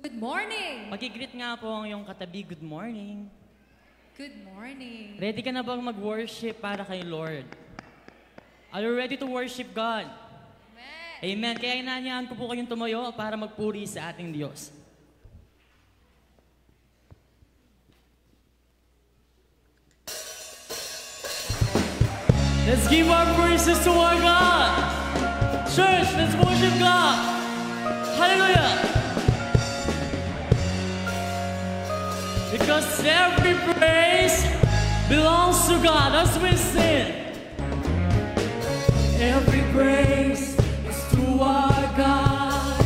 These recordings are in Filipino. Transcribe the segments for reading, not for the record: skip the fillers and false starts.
Good morning! Magigreet nga po ang iyong katabi, good morning. Good morning. Ready ka na bang mag-worship para kay Lord? Are you ready to worship God? Amen. Amen. Kaya inanyahan ko po kayong tumayo para magpuri sa ating Diyos. Let's give our praises to our God. Church, let's worship God. Hallelujah. Because every praise belongs to God as we sing. Every praise is to our God.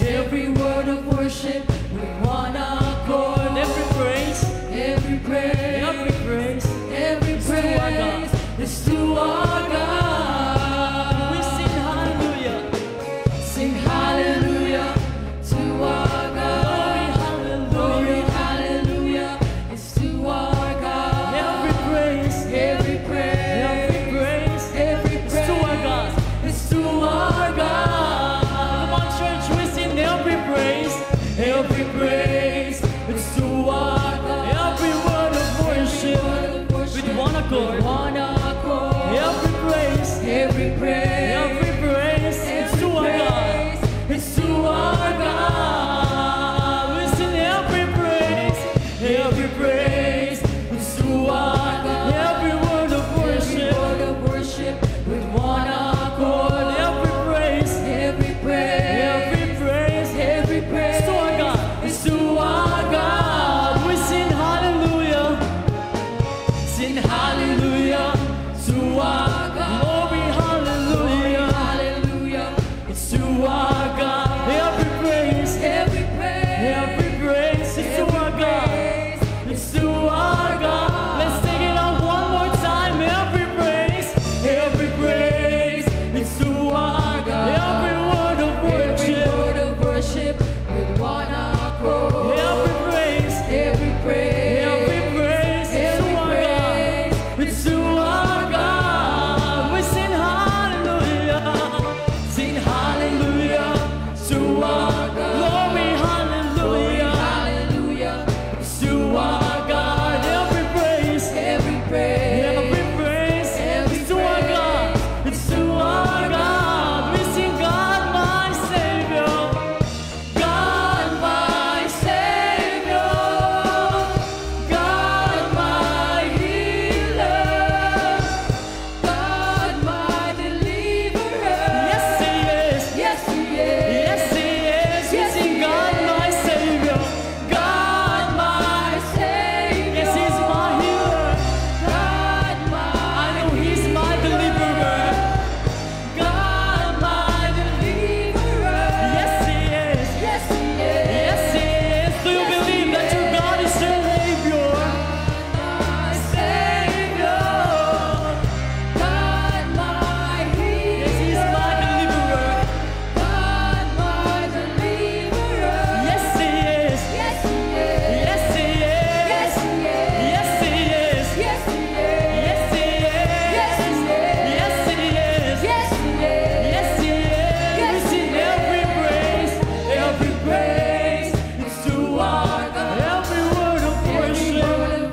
Every word of worship with one accord. Every praise, every praise, every praise, every praise is to our God. We sing hallelujah. Sing hallelujah to our God. Glory, hallelujah is to our God. Every praise, every praise, every praise, every praise is to our God. It's to our God. Come on, church, we sing every praise, every praise is to our God. Every word of worship with one accord. Every praise, every praise, every praise, it's to our God. It's to our God. We sing every praise, it's to our God. Every word of worship with one accord. Every praise, every praise, every praise, every praise, it's to our God. It's to our God. We sing hallelujah, sing hallelujah to our God. Glory, hallelujah, hallelujah. It's to our God. Every praise, every praise, every praise, it's to our God. It's to our God. Let's take it out one more time. Every praise, it's to our God. Every word of worship with one accord. Every praise, every praise, every praise, it's to our God. It's to our God. We sing hallelujah, sing hallelujah to our God. Glory, hallelujah, hallelujah. It's to our God. Every praise, every praise, every praise, it's to our God. It's to our God. We sing God, my Savior, God, my Savior, God, my healer, God, my deliverer. Yes, He is. Yes, He is. Yes, He is. We sing God, my Savior, God, my Savior. Yes, He's my healer. God, I know He's my deliverer. God, my deliverer. Yes, He is. Yes, He is. Yes, He is. Do you believe that your God is your Savior? My Savior. God, my healer. Yes, He's my deliverer. God, my deliverer. Yes, He is. Yes, He is. Yes, He is. Yes, He is. Yes, He is. Yes, He is. Yes, He is. Yes, He is. Yes, He is. Yes, He is. We sing every praise, it's to our God. Every word of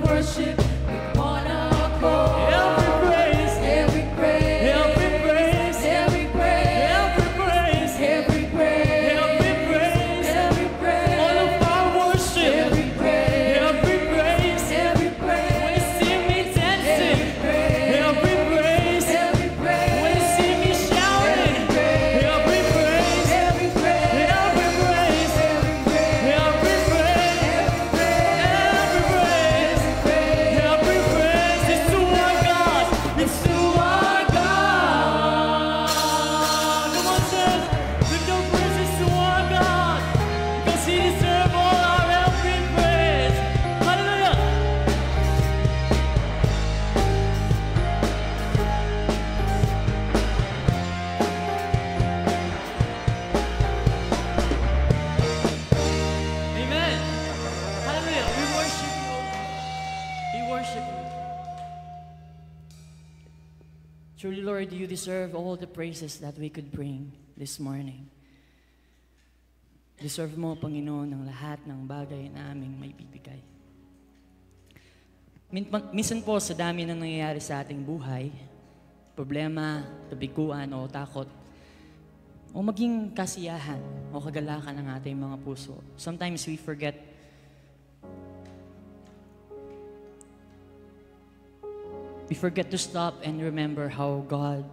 worship with one accord. Every praise, every praise, every praise, every praise, every praise, every praise, every praise, every praise. All of our worship, every praise, every praise, every praise. When you see me dancing, every praise, every praise. When you see me shouting, every praise, every praise, every praise, every praise, every praise, every praise, every praise is to our God. It's to our God. Come on, church, lift your praises to our God, because He deserves all our every praise. Hallelujah. Amen. Hallelujah. We worship you, O God. We worship you. Truly, Lord, you deserve all the praises that we could bring this morning. Deserve mo, Panginoon, ng lahat ng bagay na aming may bibigay. Minsan po sa dami na nangyayari sa ating buhay, problema, kabiguan o takot, o maging kasiyahan o kagalakan ng ating mga puso, sometimes we forget to stop and remember how God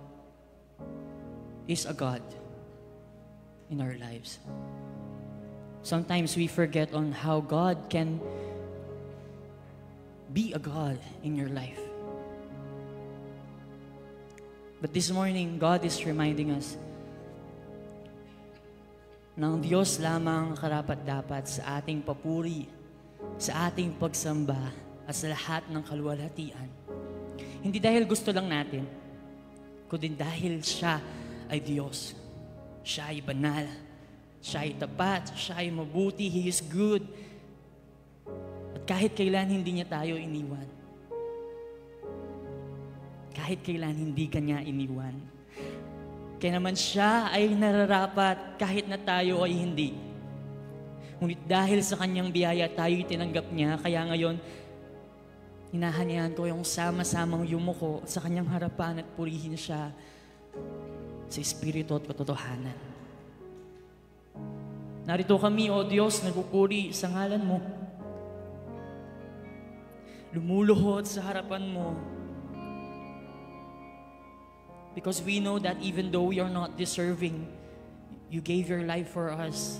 is a God in our lives. Sometimes we forget on how God can be a God in your life. But this morning, God is reminding us na ang Diyos lamang karapat-dapat sa ating papuri, sa ating pagsamba, at sa lahat ng kaluwalhatian. Hindi dahil gusto lang natin, kundi dahil Siya ay Diyos. Siya ay banal, Siya ay tapat, Siya ay mabuti, He is good. At kahit kailan hindi niya tayo iniwan. Kahit kailan hindi ka niya iniwan. Kaya naman Siya ay nararapat kahit na tayo ay hindi. Ngunit dahil sa Kanyang biyaya, tayo'y tinanggap niya. Kaya ngayon, hinahanyahan ko yung sama-samang yumuko sa Kanyang harapan at purihin Siya sa Espiritu at katotohanan. Narito kami, O Diyos, nagpupuri sa ngalan mo. Lumuluhod sa harapan mo. Because we know that even though we are not deserving, you gave your life for us.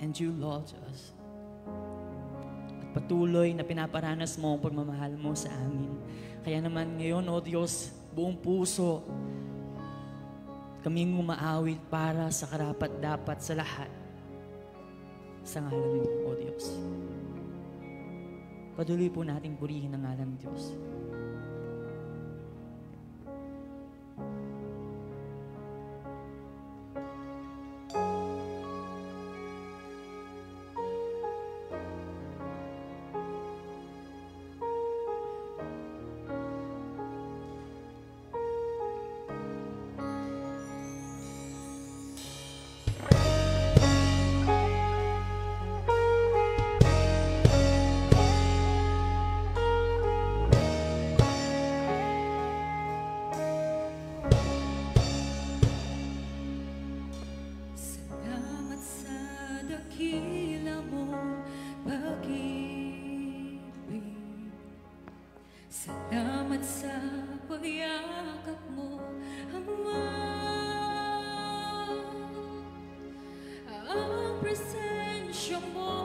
And you loved us. At patuloy na pinaparanas mo ang pagmamahal mo sa amin. Kaya naman ngayon, O Diyos, buong puso, kaming umaawit para sa karapat-dapat sa lahat. Sa ngalan mo, O Diyos. Patuloy po nating purihin ang ngalan ng Diyos. Salamat sa pagyakap mo, Ama. Ang presensya mo,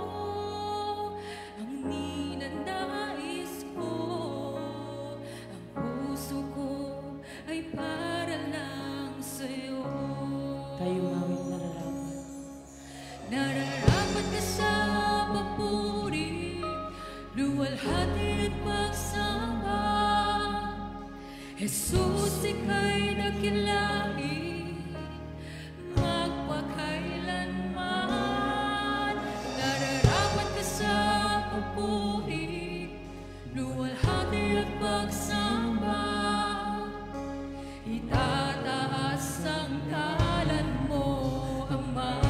ang ninanais ko. Ang puso ko ay para lang sa'yo. Tayo ngawit nararapat. Nararapat ka sa papuri, luwalhati at pagsamba. Jesus, ika'y dakilain, magpakailanman. Nararapat ka sa papuri, luwalhati at pagsamba. Itataas ang ngalan mo, Ama.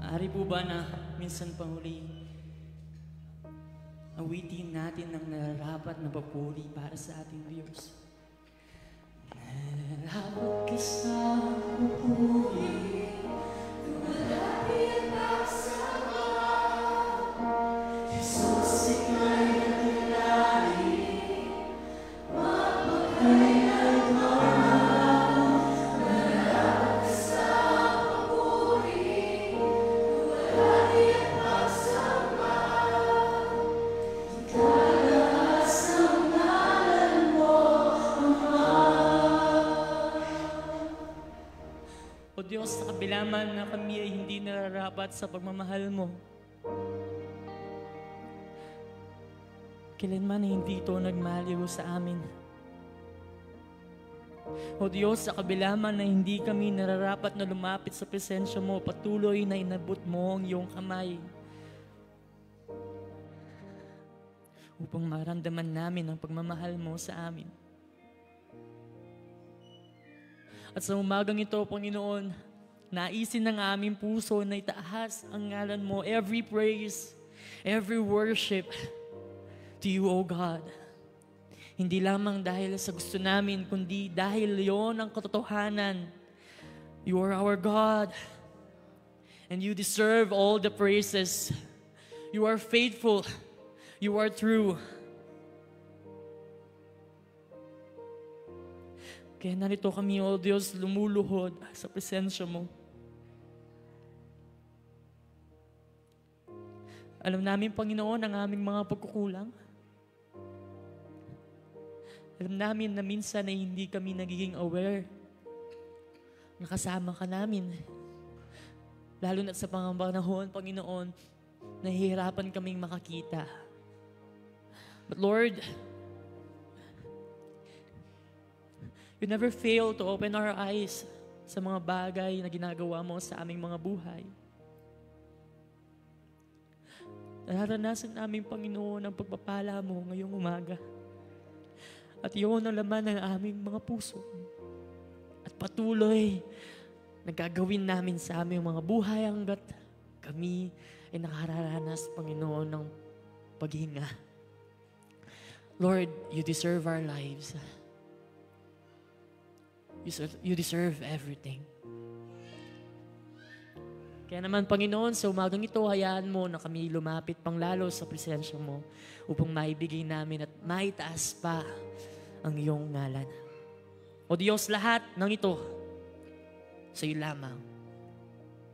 Maaari po ba na minsan panghuli, awitin natin ng nararapat na papuri para sa ating Diyos? Nararapat ka sa papuri, lumalaki ang pagsama. Jesus, ika'y natilali, mapagay at mahal. Nararapat ka sa papuri, lumalaki ang pagsama. Itataas ang ngalan mo, Ama. O Diyos, sa kabila man na kami ay hindi nararapat sa pagmamahal mo, kailanman ay hindi ito nagmaliw sa amin. O Diyos, sa kabila man na hindi kami nararapat na lumapit sa presensya mo, patuloy na inabot mo ang iyong kamay upang maramdaman namin ang pagmamahal mo sa amin. At sa umagang ito, Panginoon, naisin ng aming puso na itaas ang ngalan mo, every praise, every worship to you, O God. Hindi lamang dahil sa gusto namin, kundi dahil yon ang katotohanan. You are our God, and you deserve all the praises. You are faithful. You are true. Kaya narito kami, O Diyos, lumuluhod sa presensya mo. Alam namin, Panginoon, ang aming mga pagkukulang. Alam namin na minsan ay hindi kami nagiging aware. Nakasama ka namin. Lalo na sa panahon, Panginoon, nahihirapan kaming makakita. But Lord, you never fail to open our eyes sa mga bagay na ginagawa mo sa aming mga buhay. Nararanasan namin, Panginoon, ang pagpapala mo ngayong umaga. At yun ang laman ng aming mga puso. At patuloy na gagawin namin sa aming mga buhay hanggat kami ay nakararanas, Panginoon, ng paghinga. Lord, you deserve our lives. You deserve everything. Kaya naman, Panginoon, sa umagang ito, hayaan mo na kami lumapit pang lalo sa presensya mo upang maibigay namin at maitaas pa ang iyong ngalan. O Diyos, lahat ng ito sa iyo lamang.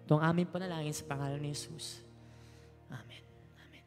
Ito ang aming panalangin sa pangalan ni Jesus. Amen. Amen.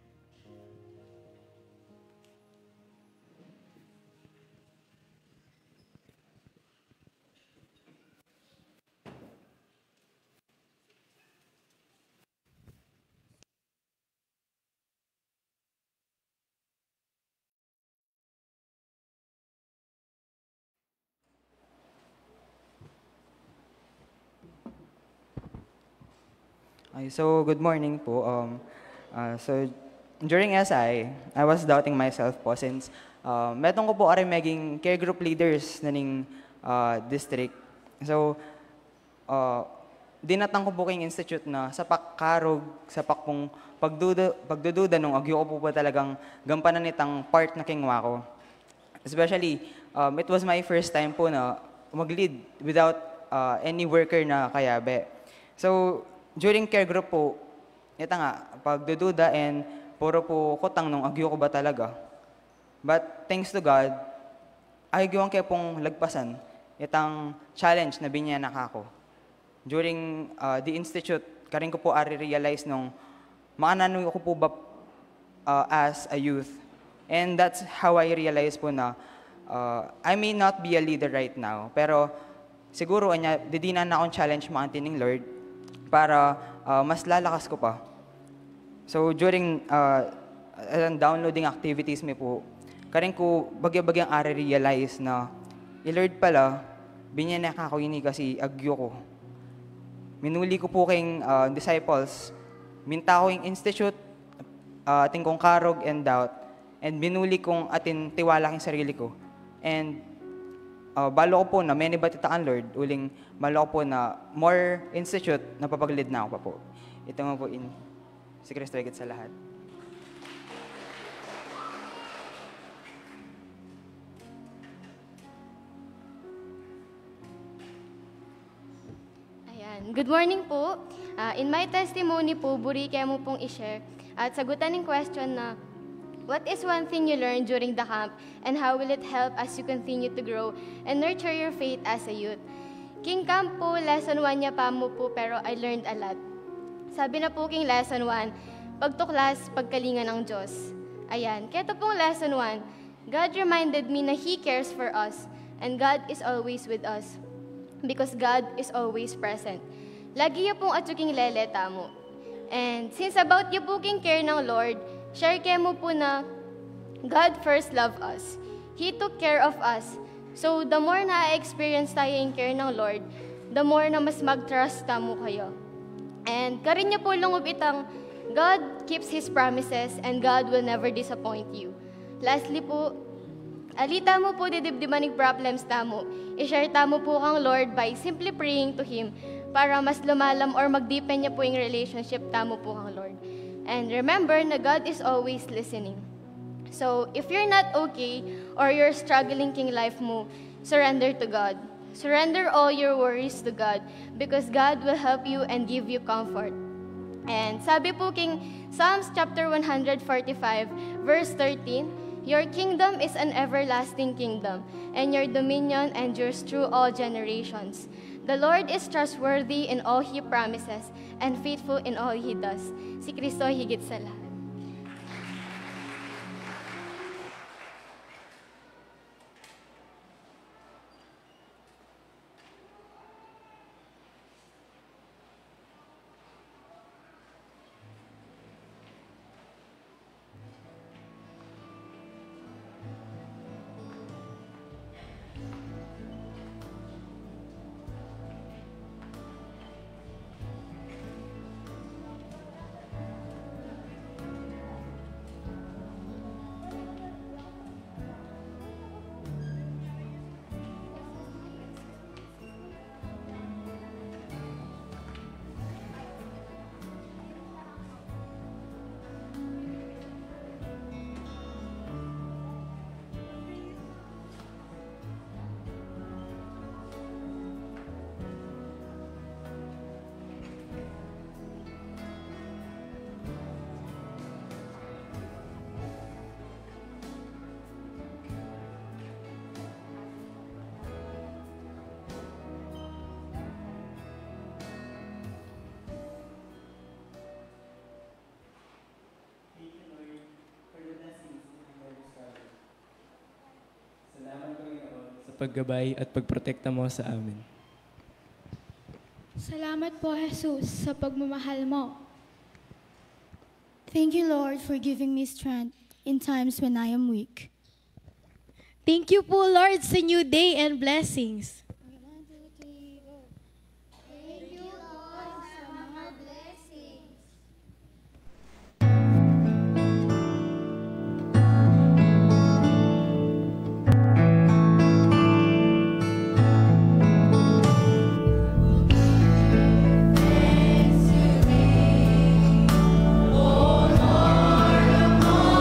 Okay, so good morning po. So during SI, I was doubting myself po since metong ko po ari maging care group leaders na ning district. So dinatang ko po king institute na sa pagkarog, sa pakpong pagdududa nung agyo ko po talagang gampanan nitang part na kingwa ko. Especially, it was my first time po na mag-lead without any worker na kayabe. So, during care group po, ito nga, pagdududa and puro po kutang nung agyo ko ba talaga. But thanks to God, agyo ang kaya pong lagpasan itang challenge na binyanak ako. During the institute, karing ko po realize nung maananoy ko po ba as a youth. And that's how I realized po na I may not be a leader right now, pero siguro didinan na akong challenge mga tining Lord para mas lalakas ko pa. So during downloading activities mi po, karing ko bagya-bagyang realize na Lord pala, binyanak ako ini kasi agyo ko. Minuli ko po kayong disciples, minta ko yung institute, ating kong karog and doubt, and binuli kong atin tiwala king sarili ko. And balo ko po na many batitaan Lord, uling balo ko po na more institute na papaglid na ako pa po. Itungupuin si Kristo higit sa lahat. Ayan. Good morning po. In my testimony po, buri kaya mo pong i-share at sagutan ng question na, what is one thing you learned during the camp and how will it help as you continue to grow and nurture your faith as a youth? King Camp po, lesson 1 niya pa mo po, pero I learned a lot. Sabi na po King lesson 1, pagtuklas, pagkalinga ng Diyos. Ayan. Kaya ito pong lesson 1, God reminded me na He cares for us and God is always with us because God is always present. Lagi yung pong atsuking leleta mo. And since about yung booking care ng Lord, share kayo mo po na God first loved us. He took care of us. So the more na-experience tayo in care ng Lord, the more na mas mag-trust mo kayo. And karin niya po lungob itang, God keeps His promises and God will never disappoint you. Lastly po, alita mo po didibdimanig problems tamo. I-share tamo po kang Lord by simply praying to Him para mas lumalam or mag-deepen niya po yung relationship tamo po kang Lord. And remember na God is always listening. So, if you're not okay or you're struggling king life mo, surrender to God. Surrender all your worries to God because God will help you and give you comfort. And sabi po King Psalms chapter 145 verse 13, your kingdom is an everlasting kingdom, and your dominion endures through all generations. The Lord is trustworthy in all He promises and faithful in all He does. Si Kristo higit sa lahat. Paggabay at pagprotekta mo sa amin. Salamat po, Jesus, sa pagmamahal mo. Thank you, Lord, for giving me strength in times when I am weak. Thank you po, Lord, sa new day and blessings. Thank you, Lord, sa mga blessings. To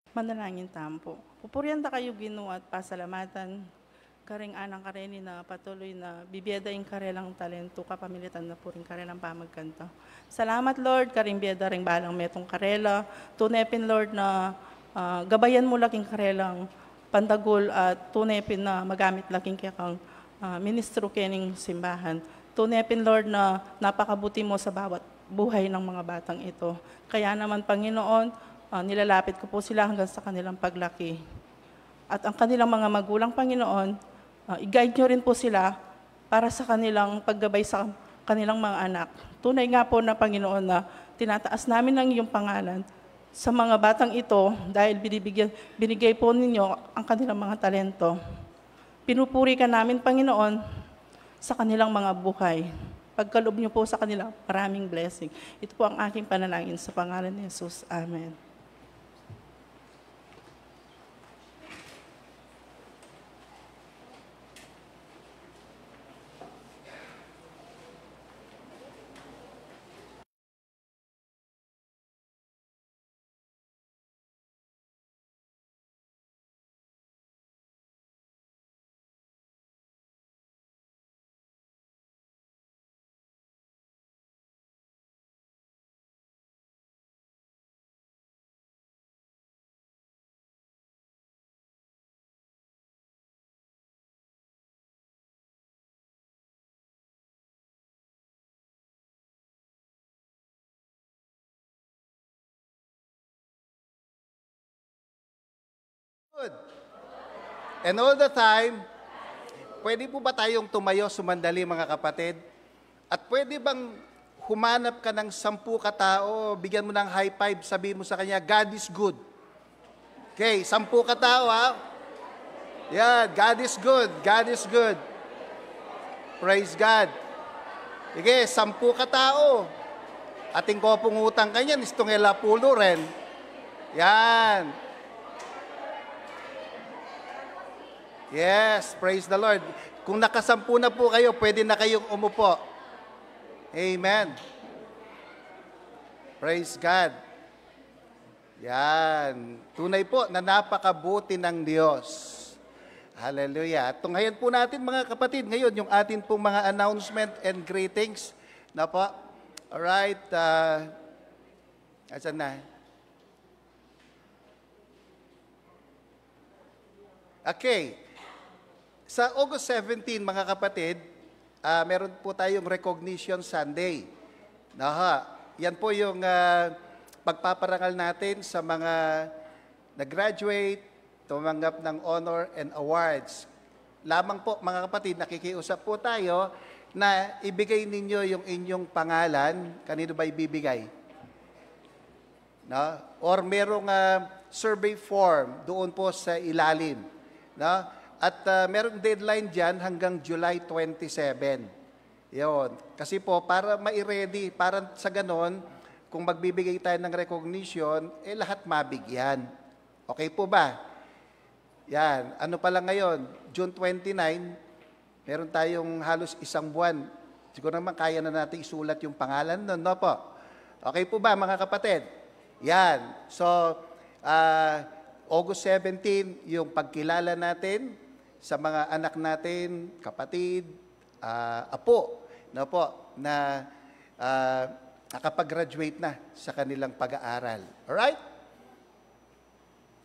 Manalangin tampo. Pupurihan ta kayo Ginoo at pasalamatan. Karing anang kareni na patuloy na bibiyadaing karelang talento kapamilitan na puring karelang pamagkanta. Salamat Lord, karing biyada ring balang metong karela. Tunepin Lord na gabayan mo laking karelang pandagol at tunepin na magamit laking kaya ministro kening simbahan. Tunepin Lord na napakabuti mo sa bawat buhay ng mga batang ito. Kaya naman Panginoon, nilalapit ko po sila hanggang sa kanilang paglaki. At ang kanilang mga magulang, Panginoon, i-guide nyo rin po sila para sa kanilang paggabay sa kanilang mga anak. Tunay nga po na Panginoon na tinataas namin ang iyong pangalan sa mga batang ito dahil binigay po ninyo ang kanilang mga talento. Pinupuri ka namin, Panginoon, sa kanilang mga buhay. Pagkaloob niyo po sa kanila, maraming blessing. Ito po ang aking panalangin sa pangalan ni Jesus. Amen. Good. And all the time, pwede po ba tayong tumayo sumandali mga kapatid? At pwede bang humanap ka ng 10 katao, bigyan mo ng high five, sabihin mo sa kanya, God is good. Okay, 10 katao ha? Yeah, God is good. God is good. Praise God. Sige, 10 katao. Ating ko pungutang kanyan, istong elapulo rin. Yan. Yes, praise the Lord. Kung nakasampu na po kayo, pwede na kayong umupo. Amen. Praise God. Yan. Tunay po na napakabuti ng Diyos. Hallelujah. At ngayon po natin mga kapatid, ngayon yung atin pong mga announcement and greetings. Na po. Alright. Asan na? Okay. Sa August 17, mga kapatid, meron po tayong Recognition Sunday. Yan po yung pagpaparangal natin sa mga nag-graduate, tumanggap ng honor and awards. Lamang po, mga kapatid, nakikiusap po tayo na ibigay ninyo yung inyong pangalan. Kanino ba ibibigay? No? Or merong survey form doon po sa ilalim. No? At merong deadline dyan hanggang July 27. Yun. Kasi po, para ma-ready, para sa ganon, kung magbibigay tayo ng recognition, lahat mabigyan. Okay po ba? Yan. Ano pa lang ngayon? June 29, meron tayong halos 1 buwan. Siguro naman kaya na natin isulat yung pangalan nun, no po? Okay po ba, mga kapatid? Yan. So, August 17, yung pagkilala natin sa mga anak natin, kapatid, apo, no po, na nakapag-graduate na sa kanilang pag-aaral. Alright?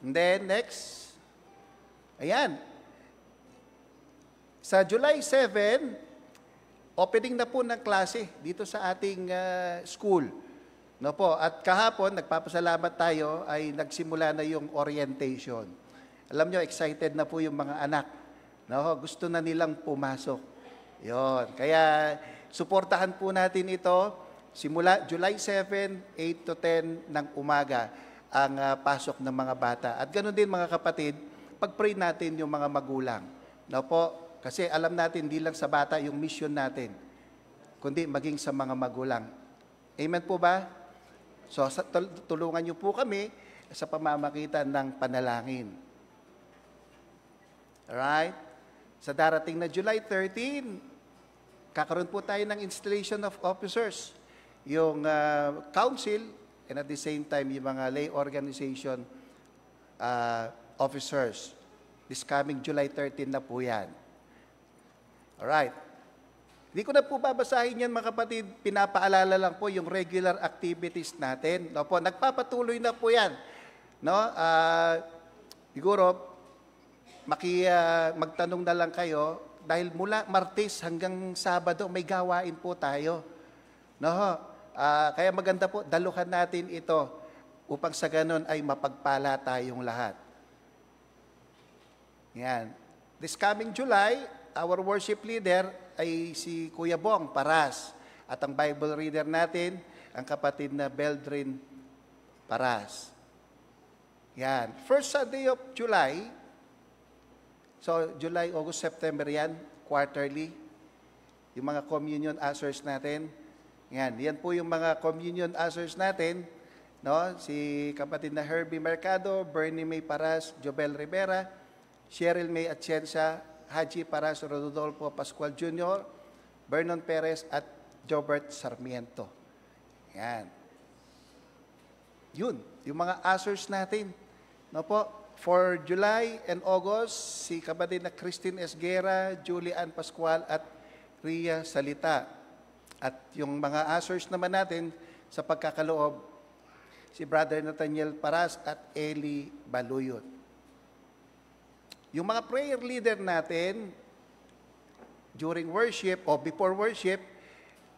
And then, next. Ayan. Sa July 7, opening na po ng klase dito sa ating school. No po, at kahapon, nagpapasalamat tayo, ay nagsimula na yung orientation. Alam nyo, excited na po yung mga anak. No, gusto na nilang pumasok. Yon. Kaya, suportahan po natin ito. Simula July 7, 8 to 10 ng umaga ang pasok ng mga bata. At ganoon din mga kapatid, pag-pray natin yung mga magulang. No po, kasi alam natin, hindi lang sa bata yung mission natin, kundi maging sa mga magulang. Amen po ba? So, tulungan niyo po kami sa pamamagitan ng panalangin. Alright? Sa darating na July 13, kakaroon po tayo ng installation of officers, yung council, and at the same time, yung mga lay organization officers. This coming July 13 na po yan. Alright. Hindi ko na po babasahin yan mga kapatid. Pinapaalala lang po yung regular activities natin. No, po, nagpapatuloy na po yan. No? Siguro, magtanong na lang kayo dahil mula Martes hanggang Sabado may gawain po tayo. No? Kaya maganda po, daluhan natin ito upang sa ganon ay mapagpala tayong lahat. Yan. This coming July, our worship leader ay si Kuya Bong Paras. At ang Bible reader natin, ang kapatid na Beldrin Paras. Yan. First Sunday of July, so July, August, September yan, quarterly. Yung mga communion ushers natin. Yan. Yan po yung mga communion ushers natin. No? Si kapatid na Herbie Mercado, Bernie May Paras, Jobel Rivera, Cheryl May Atienza, Haji Paras Rodolfo Pascual Jr., Vernon Perez at Jobert Sarmiento. Yan. Yun, yung mga ushers natin. No po, for July and August, si kapatid na Christine Esguera, Julie Ann Pascual at Ria Salita. At yung mga ushers naman natin sa pagkakaloob, si Brother Nathaniel Paras at Eli Baluyot. Yung mga prayer leader natin, during worship o before worship,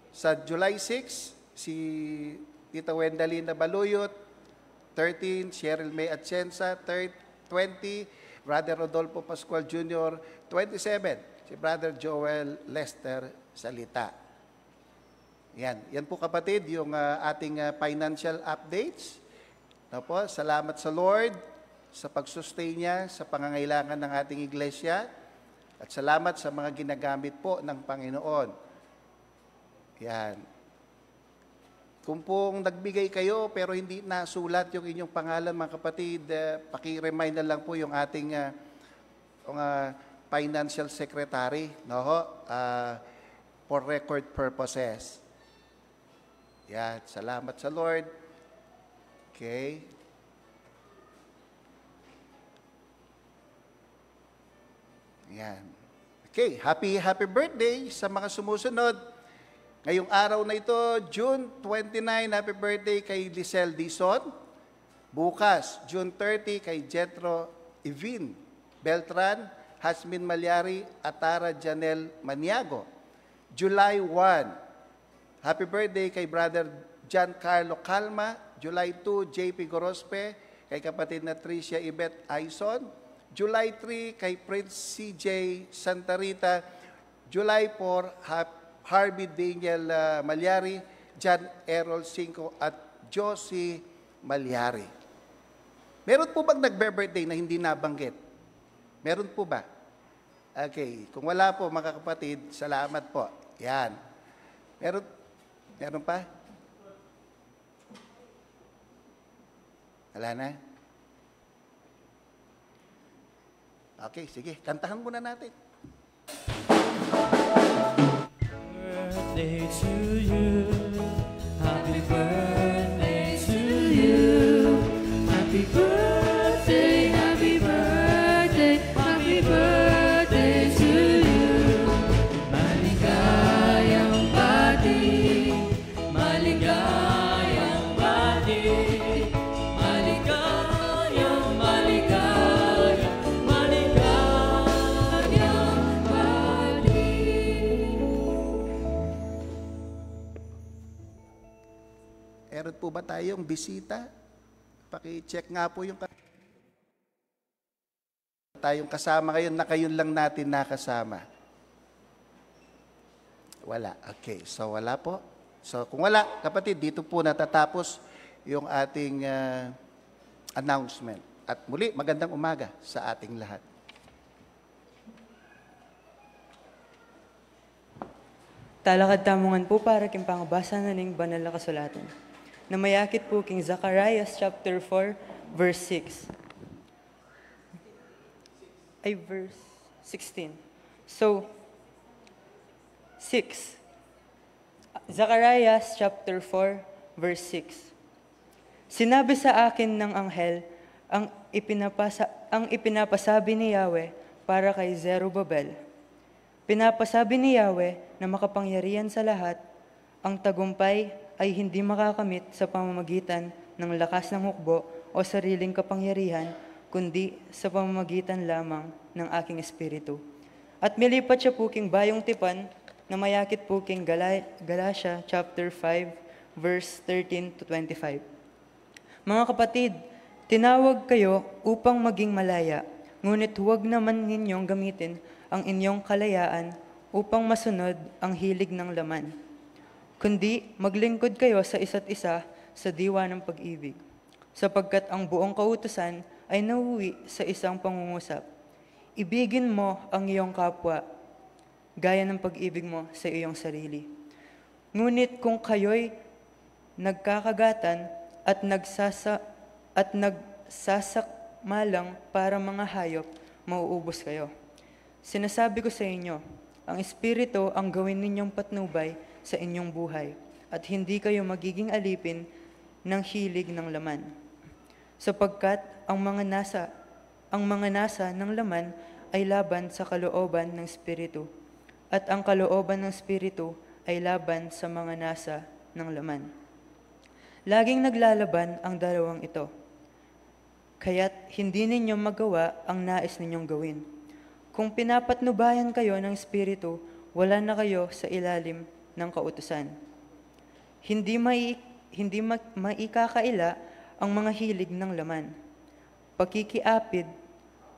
sa July 6, si Tita Wendalina Baluyot, 13, Cheryl May Atienza, 20, Brother Rodolfo Pascual Jr., 27, si Brother Joel Lester Salita. Yan po kapatid, yung ating financial updates. Po, salamat sa Lord sa pag-sustain niya sa pangangailangan ng ating iglesia at salamat sa mga ginagamit po ng Panginoon. Yan. Kung pong nagbigay kayo pero hindi nasulat yung inyong pangalan mga kapatid, paki-remind na lang po yung ating financial secretary, no? For record purposes. Yan. Salamat sa Lord. Okay. Yan. Okay, happy birthday sa mga sumusunod. Ngayong araw na ito, June 29, happy birthday kay Lisel Dizon. Bukas, June 30, kay Jetro Evin Beltran, Hasmin Malyari, Atara Janel Maniago. July 1, happy birthday kay Brother Giancarlo Calma. July 2, JP Gorospe, kay kapatid na Tricia Ibet Aison. July 3, kay Prince CJ Santa Rita. July 4, Harvey Daniel Malyari, John Errol Cinco at Josie Malyari. Meron po bang nagbe-birthday na hindi nabanggit? Meron po ba? Okay. Kung wala po mga kapatid, salamat po. Yan. Meron pa? Wala na? Okay, sige. Kantahan muna natin. Birthday to you. Happy birthday to you. Happy birthday, happy birthday, happy birthday to you. Maligayang bati, maligayang bati, maligayang, maligayang, maligayang bati. Meron po ba tayong bisita? Paki-check nga po yung tayong kasama ngayon na kayon lang natin nakasama. Wala. Okay. So, wala po. So, kung wala, kapatid, dito po natatapos yung ating announcement. At muli, magandang umaga sa ating lahat. Talakad tamungan po para king pangabasa na ning banal na kasulatan. Na mayakit po king Zacharias chapter 4, verse 6. Ay, verse 16. So, 6. Zacharias chapter 4, verse 6. Sinabi sa akin ng anghel, ang ipinapasabi ni Yahweh para kay Zerubbabel. Pinapasabi ni Yahweh na makapangyarihan sa lahat, ang tagumpay ay hindi makakamit sa pamamagitan ng lakas ng hukbo o sariling kapangyarihan, kundi sa pamamagitan lamang ng aking espiritu. At milipat siya puking bayong tipan na mayakit puking Galatia chapter 5, verse 13 to 25. Mga kapatid, tinawag kayo upang maging malaya, ngunit huwag naman ninyong gamitin ang inyong kalayaan upang masunod ang hilig ng laman. Kundi maglingkod kayo sa isa't isa sa diwa ng pag-ibig, sapagkat ang buong kautusan ay nauwi sa isang pangungusap. Ibigin mo ang iyong kapwa, gaya ng pag-ibig mo sa iyong sarili. Ngunit kung kayo'y nagkakagatan at nagsasakmalang para mga hayop, mauubos kayo. Sinasabi ko sa inyo, ang Espiritu ang gawin ninyong patnubay sa inyong buhay, at hindi kayo magiging alipin ng hilig ng laman. Sapagkat ang mga nasa ng laman ay laban sa kalooban ng Espiritu, at ang kalooban ng Espiritu ay laban sa mga nasa ng laman. Laging naglalaban ang dalawang ito, kaya't hindi ninyo magawa ang nais ninyong gawin. Kung pinapatnubayan kayo ng Espiritu, wala na kayo sa ilalim ng kautusan. Hindi maikakaila ang mga hilig ng laman, pakikiapid,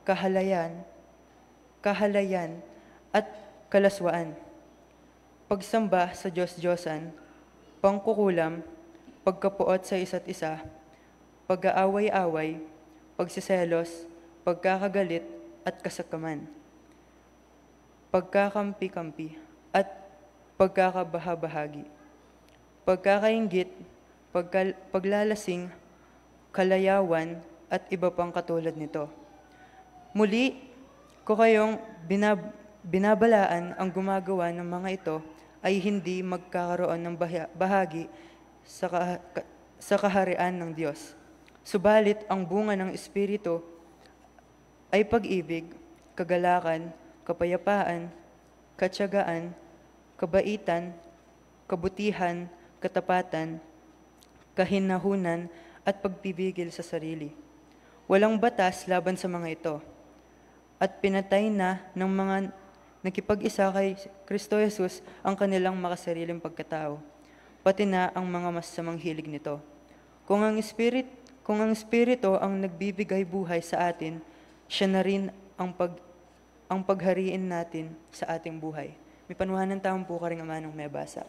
kahalayan, at kalaswaan, pagsamba sa Diyos-Diyosan, pangkukulam, pagkapuot sa isa't isa, pag-aaway-away, pagsiselos, pagkakagalit at kasakaman, pagkakampi-kampi at pagkakabahabahagi, pagkakainggit, paglalasing, kalayawan at iba pang katulad nito. Muli ko kayong binabalaan ang gumagawa ng mga ito ay hindi magkakaroon ng bahagi sa kaharian ng Diyos. Subalit ang bunga ng Espiritu ay pag-ibig, kagalakan, kapayapaan, katyagaan, kabaitan, kabutihan, katapatan, kahinahunan, at pagpipigil sa sarili. Walang batas laban sa mga ito. At pinatay na ng mga nakipag-isa kay Kristo Jesus ang kanilang makasariling pagkatao, pati na ang mga masasamang hilig nito. Kung ang Espiritu ang nagbibigay buhay sa atin, siya na rin ang paghariin natin sa ating buhay. May panuhan ng taong po ka rin amanong may basa.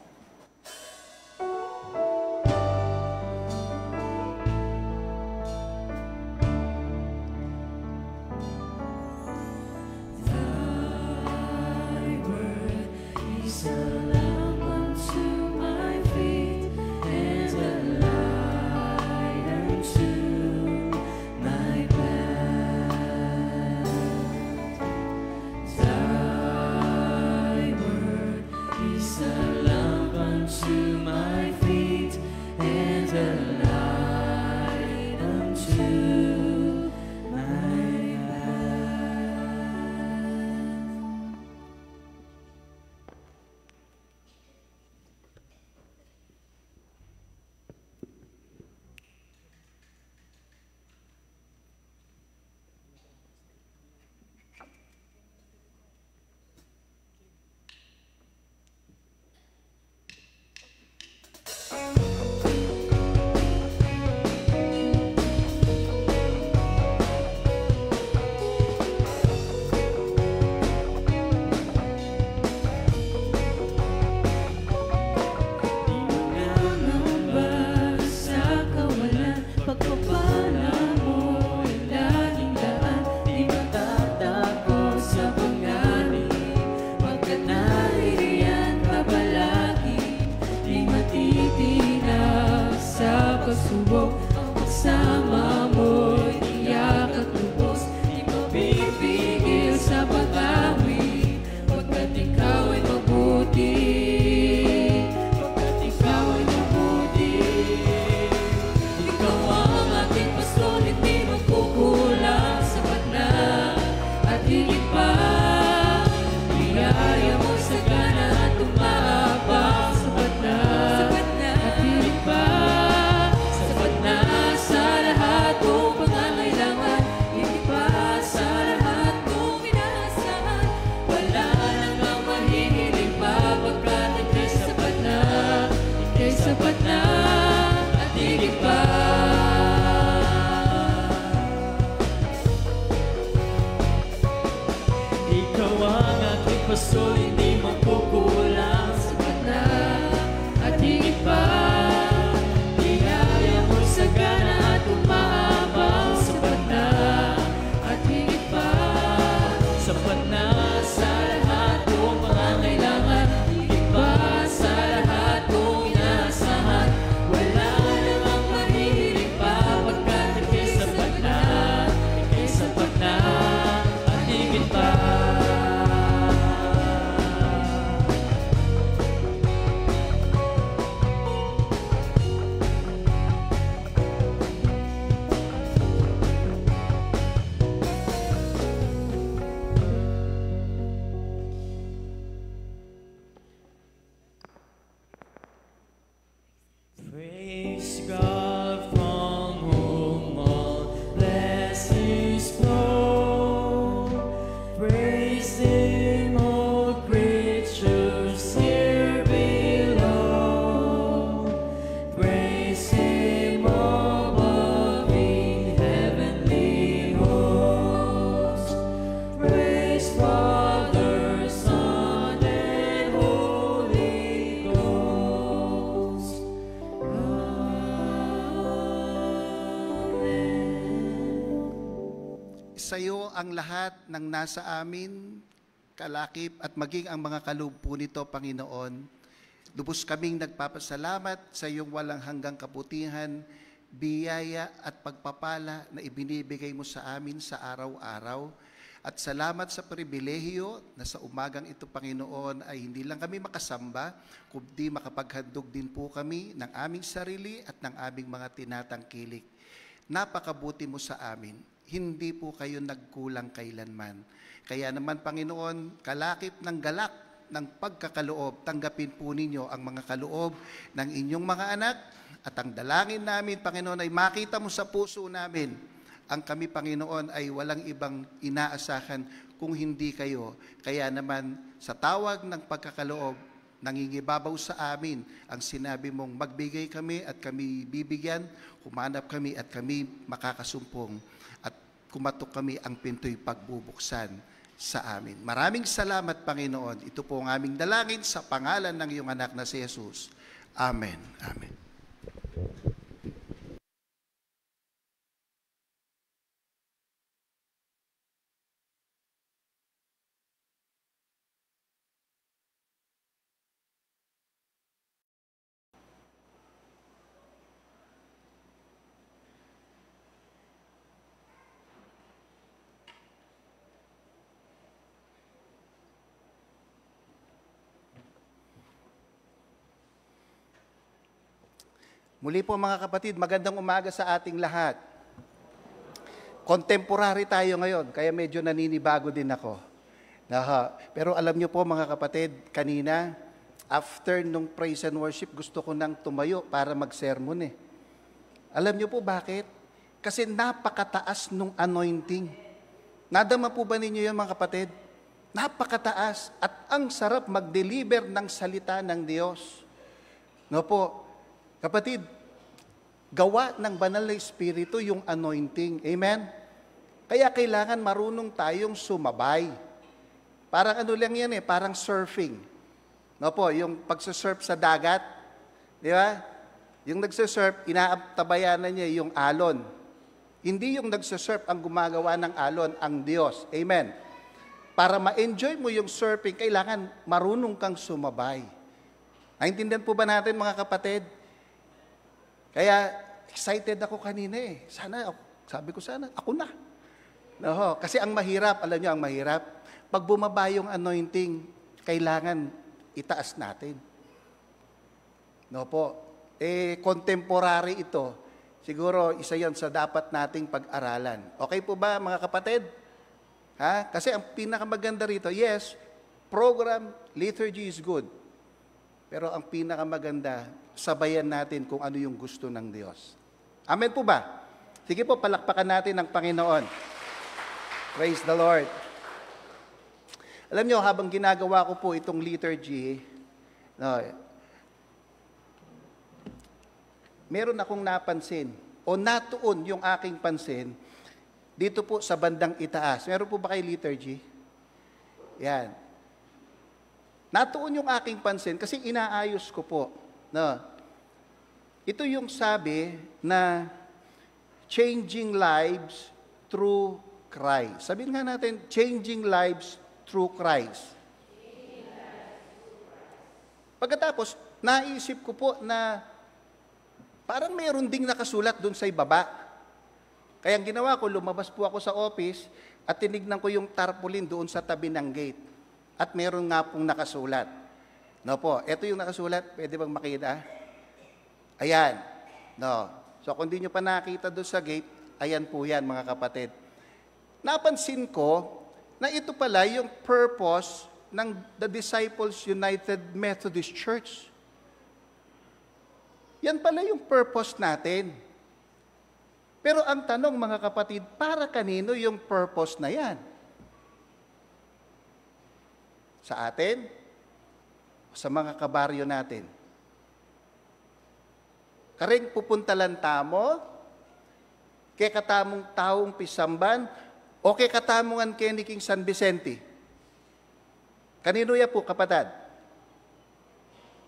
sa iyo ang lahat ng nasa amin, kalakip at maging ang mga kaloob po nito, Panginoon. Lubos kaming nagpapasalamat sa iyong walang hanggang kabutihan, biyaya at pagpapala na ibinibigay mo sa amin sa araw-araw. At salamat sa pribilehiyo na sa umagang ito, Panginoon, ay hindi lang kami makasamba, kundi makapaghandog din po kami ng aming sarili at ng aming mga tinatangkilik. Napakabuti mo sa amin. Hindi po kayo nagkulang kailanman. Kaya naman, Panginoon, kalakip ng galak ng pagkakaloob, tanggapin po ninyo ang mga kaloob ng inyong mga anak at ang dalangin namin, Panginoon, ay makita mo sa puso namin ang kami, Panginoon, ay walang ibang inaasahan kung hindi kayo. Kaya naman, sa tawag ng pagkakaloob, nangingibabaw sa amin ang sinabi mong magbigay kami at kami bibigyan, humanap kami at kami makakasumpong, at kumatok kami ang pinto'y pagbubuksan sa amin. Maraming salamat, Panginoon. Ito po ang aming dalangin sa pangalan ng iyong anak na si Jesus. Amen. Amen. Muli po mga kapatid, magandang umaga sa ating lahat. Contemporary tayo ngayon, kaya medyo naninibago din ako. Pero alam niyo po mga kapatid, kanina, after nung praise and worship, gusto ko nang tumayo para mag-sermon eh. Alam niyo po bakit? Kasi napakataas nung anointing. Nadama po ba ninyo yun mga kapatid? Napakataas at ang sarap mag-deliver ng salita ng Diyos. No po, kapatid, gawa ng banal na Espiritu yung anointing. Amen? Kaya kailangan marunong tayong sumabay. Parang ano lang yan eh, parang surfing. No po, yung pagsasurf sa dagat, di ba? Yung nagsasurf, inaabtabayanan niya yung alon. Hindi yung nagsasurf ang gumagawa ng alon, ang Diyos. Amen? Para ma-enjoy mo yung surfing, kailangan marunong kang sumabay. Naintindihan po ba natin mga kapatid? Kaya excited ako kanina eh. Sabi ko sana, ako na. No, kasi ang mahirap, alam niyo ang mahirap, pag bumaba yung anointing, kailangan itaas natin. No po, contemporary ito. Siguro isa yon sa dapat nating pag-aralan. Okay po ba mga kapatid? Ha? Kasi ang pinakamaganda rito, yes, program, liturgy is good. Pero ang pinakamaganda, sabayan natin kung ano yung gusto ng Diyos. Amen po ba? Sige po, palakpakan natin ang Panginoon. Praise the Lord. Alam niyo, habang ginagawa ko po itong liturgy, meron akong napansin, o natuon yung aking pansin, dito po sa bandang itaas. Meron po ba kayo liturgy? Yan. Natuon yung aking pansin kasi inaayos ko po. No. Ito yung sabi na changing lives through Christ. Sabihin nga natin, changing lives through Christ. Pagkatapos, naisip ko po na parang mayroon ding nakasulat doon sa ibaba. Kaya ang ginawa ko, lumabas po ako sa office at tinignan ko yung tarpaulin doon sa tabi ng gate. At meron nga pong nakasulat. No po, ito yung nakasulat. Pwede bang makita? Ayan. No. So kung di nyo pa nakita doon sa gate, ayan po yan mga kapatid. Napansin ko na ito pala yung purpose ng The Disciples United Methodist Church. Yan pala yung purpose natin. Pero ang tanong mga kapatid, para kanino yung purpose na yan? Sa atin? O sa mga kabaryo natin? Karing pupunta lang tamo? Kay katamong taong Pisamban? O kay katamongan keniking San Vicente? Kanino ya po, kapatid?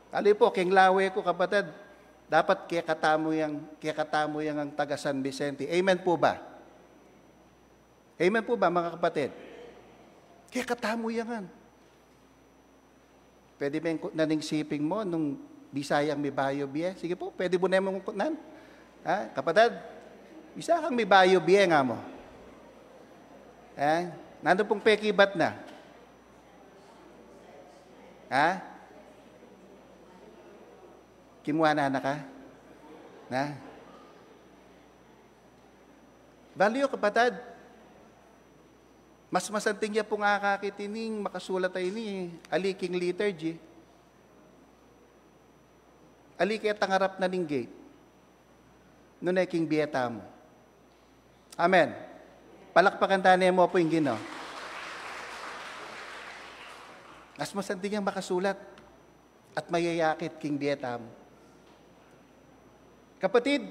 Ali po, king lawe ko, kapatid, dapat kaya katamo yang ang taga San Vicente. Amen po ba? Amen po ba, mga kapatid? Kaya katamo yan. Pwede ba yung naning siping mo nung Bisayang may bayo biye? Sige po, pwede mo na yung kutnan. Ha? Kapatid, Bisayang may bayo biye nga mo. Nandun pong pekibat na. Ha? Kimuha na ka? Na? Value, kapatid. Mas masanting niya pong akakitining makasulat ay ni aliking liturgy. Aliki at tangarap na ning gate. Nuneking biyeta mo. Amen. Palakpakan tayo mo po yung gino. Mas masanting niyang makasulat at mayayakit king biyeta mo. Kapatid,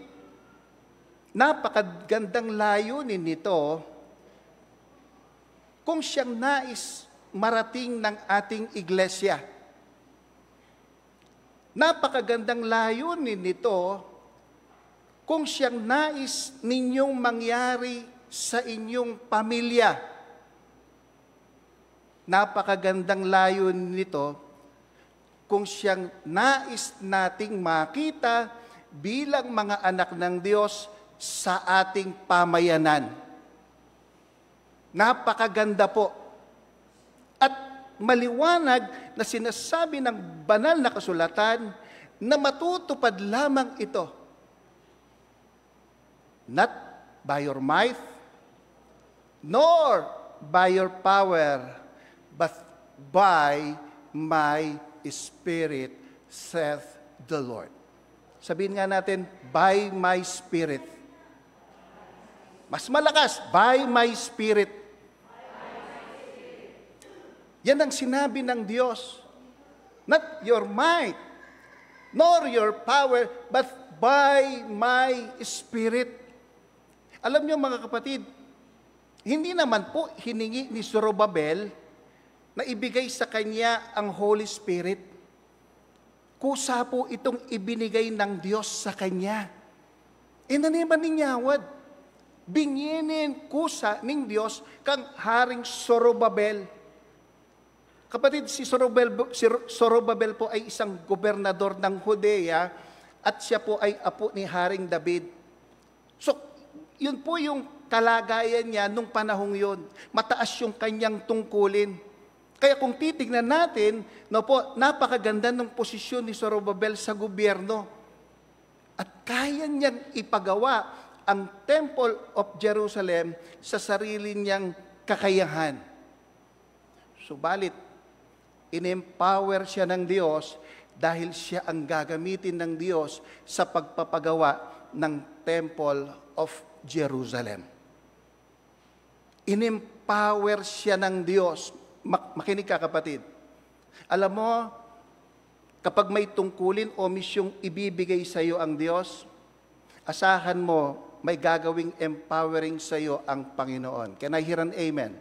napakagandang layunin nito kung siyang nais marating ng ating iglesia. Napakagandang layunin nito kung siyang nais ninyong mangyari sa inyong pamilya. Napakagandang layunin nito kung siyang nais nating makita bilang mga anak ng Diyos sa ating pamayanan. Napakaganda po. At maliwanag na sinasabi ng banal na kasulatan na matutupad lamang ito. Not by your might, nor by your power, but by my Spirit, saith the Lord. Sabihin nga natin, by my Spirit. Mas malakas, by my Spirit. Yan ang sinabi ng Diyos. Not your might, nor your power, but by my Spirit. Alam niyo mga kapatid, hindi naman po hiningi ni Zorobabel na ibigay sa kanya ang Holy Spirit. Kusa po itong ibinigay ng Diyos sa kanya. Inaniman ninyawad. Binyinin kusa ng Diyos kang Haring Zorobabel. Kapatid, si Zorobabel po ay isang gobernador ng Judea at siya po ay apo ni Haring David. So, yun po yung kalagayan niya nung panahong yun. Mataas yung kanyang tungkulin. Kaya kung titignan natin, napakaganda ng posisyon ni Zorobabel sa gobyerno. At kaya niyang ipagawa ang Temple of Jerusalem sa sarili niyang kakayahan. Subalit, in-empower siya ng Diyos dahil siya ang gagamitin ng Diyos sa pagpapagawa ng Temple of Jerusalem. In-empower siya ng Diyos. Makinig ka, kapatid. Alam mo, kapag may tungkulin o misyong ibibigay sa iyo ang Diyos, asahan mo may gagawing empowering sa iyo ang Panginoon. Can I hear an amen?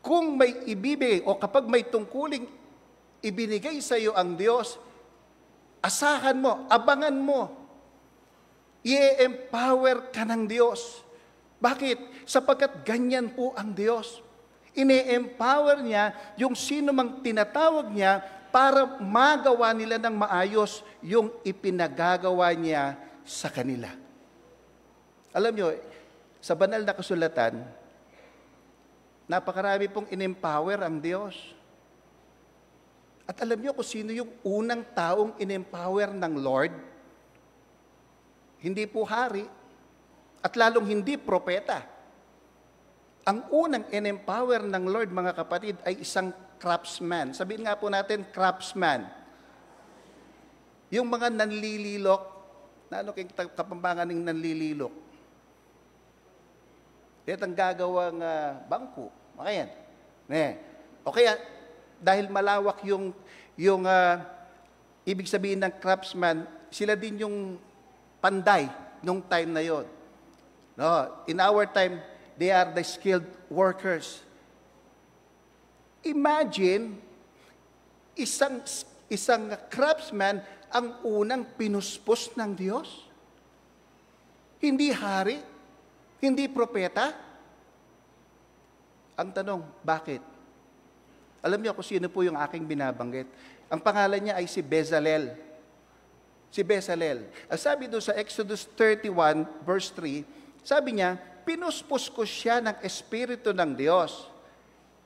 Kung may ibibigay o kapag may tungkuling ibinigay sa iyo ang Diyos, asahan mo, abangan mo, i-empower ka ng Diyos. Bakit? Sapagkat ganyan po ang Diyos. Ine-empower niya yung sino mang tinatawag niya para magawa nila ng maayos yung ipinagagawa niya sa kanila. Alam nyo, sa banal na kasulatan, napakarami pong in-empower ang Diyos. At alam nyo kung sino yung unang taong in-empower ng Lord? Hindi po hari, at lalong hindi propeta. Ang unang in-empower ng Lord, mga kapatid, ay isang craftsman. Sabihin nga po natin, craftsman. Yung mga nanlililok, na ano kayong kapambangan ng nanlililok? Ito ang gagawang bangko. Okay yan. O kaya, dahil malawak yung ibig sabihin ng craftsman, sila din yung panday nung time na yon. No, in our time, they are the skilled workers. Imagine, isang craftsman ang unang pinuspos ng Diyos. Hindi hari, Hindi propeta? Ang tanong, bakit? Alam niyo kung sino po yung aking binabanggit. Ang pangalan niya ay si Bezalel. Si Bezalel. Ang sabi doon sa Exodus 31 verse 3, sabi niya, pinuspos ko siya ng Espiritu ng Diyos